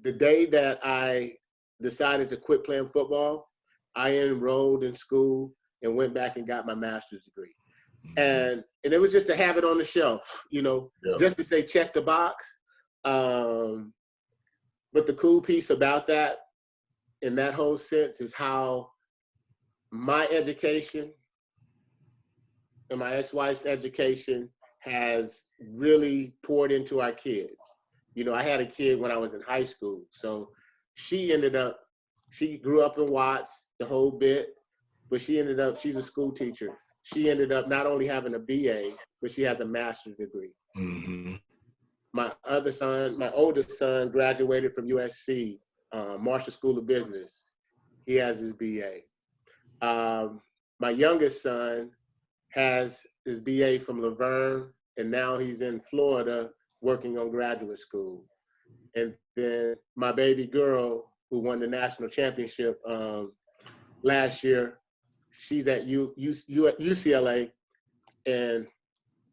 the day that I decided to quit playing football, I enrolled in school and went back and got my master's degree. And it was just to have it on the shelf, just to say check the box. But the cool piece about that, in that whole sense, is how my education and my ex-wife's education has really poured into our kids. I had a kid when I was in high school, so she grew up in Watts, the whole bit, but she's a school teacher. she ended up not only having a BA, but she has a master's degree. Mm-hmm. My oldest son, graduated from USC, Marshall School of Business. He has his BA. My youngest son has his BA from Laverne, and now he's in Florida working on graduate school. And then my baby girl, who won the national championship last year, she's at UCLA, and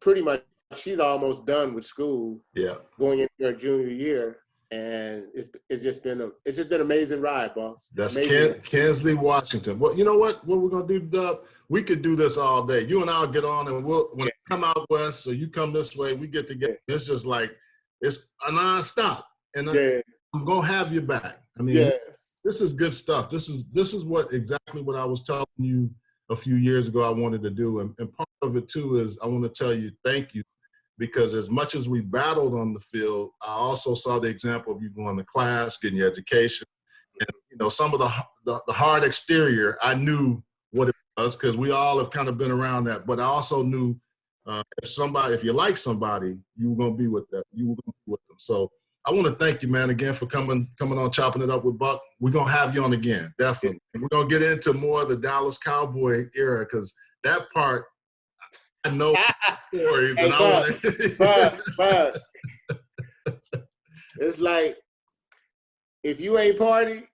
pretty much she's almost done with school. Yeah, going into her junior year, and it's just been an amazing ride, boss. That's amazing. Kinsley, Washington. Well, you know what we're gonna do, Dub? We could do this all day. You and I'll get on, and when it come out west, or you come this way, we get together. Yeah. It's just like it's a nonstop, and I'm gonna have you back. I mean, this is good stuff. This is exactly what I was telling you a few years ago I wanted to do, and part of it too is I want to tell you thank you. Because as much as we battled on the field, I also saw the example of you going to class, getting your education, and some of the hard exterior. I knew what it was because we all have kind of been around that. But I also knew if you like somebody, you were going to be with them. You were going to be with them. So I want to thank you, man, again for coming on Chopping It Up with Buck. We're going to have you on again, definitely. And we're going to get into more of the Dallas Cowboy era because that part. I know stories, hey, and but it's like if you ain't party,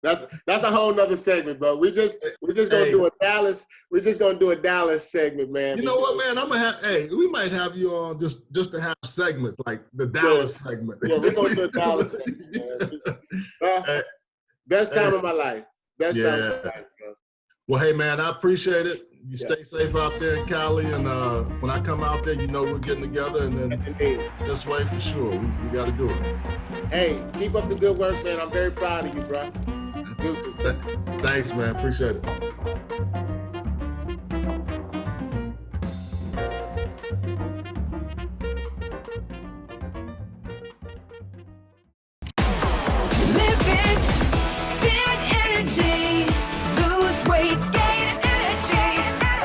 that's a whole nother segment. But we're just gonna do a Dallas. We're just gonna do a Dallas segment, man. You know what, man? I'm gonna have. We might have you on just to have segments like the Dallas segment. Yeah, we're gonna do a Dallas segment. Best time of my life. Best time of my life, bro. Well, hey, man, I appreciate it. You stay safe out there in Cali, and when I come out there, we're getting together, and then this way for sure. We got to do it. Hey, keep up the good work, man. I'm very proud of you, bro. Thanks, man. Appreciate it. Live it, fit energy, lose weight, gain energy.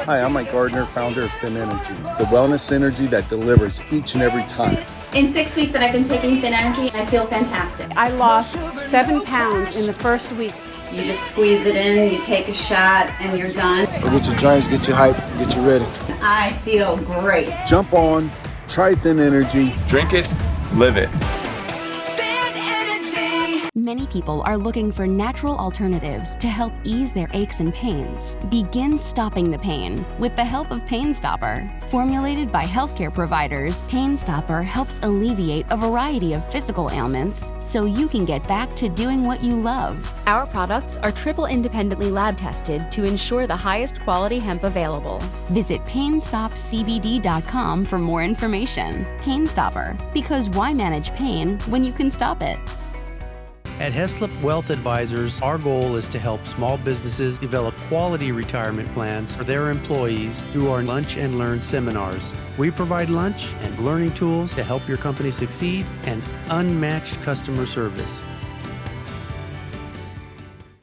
Hi, I'm Mike Gardner, founder of Thin Energy, the wellness energy that delivers each and every time. In 6 weeks that I've been taking Thin Energy, I feel fantastic. I lost 7 pounds in the first week. You just squeeze it in, you take a shot, and you're done. Get your drinks, get you hype, get you ready. I feel great. Jump on, try Thin Energy. Drink it, live it. Many people are looking for natural alternatives to help ease their aches and pains. Begin stopping the pain with the help of Pain Stopper. Formulated by healthcare providers, Pain Stopper helps alleviate a variety of physical ailments so you can get back to doing what you love. Our products are triple independently lab tested to ensure the highest quality hemp available. Visit PainStopCBD.com for more information. Pain Stopper, because why manage pain when you can stop it? At Heslop Wealth Advisors, our goal is to help small businesses develop quality retirement plans for their employees through our Lunch and Learn seminars. We provide lunch and learning tools to help your company succeed and unmatched customer service.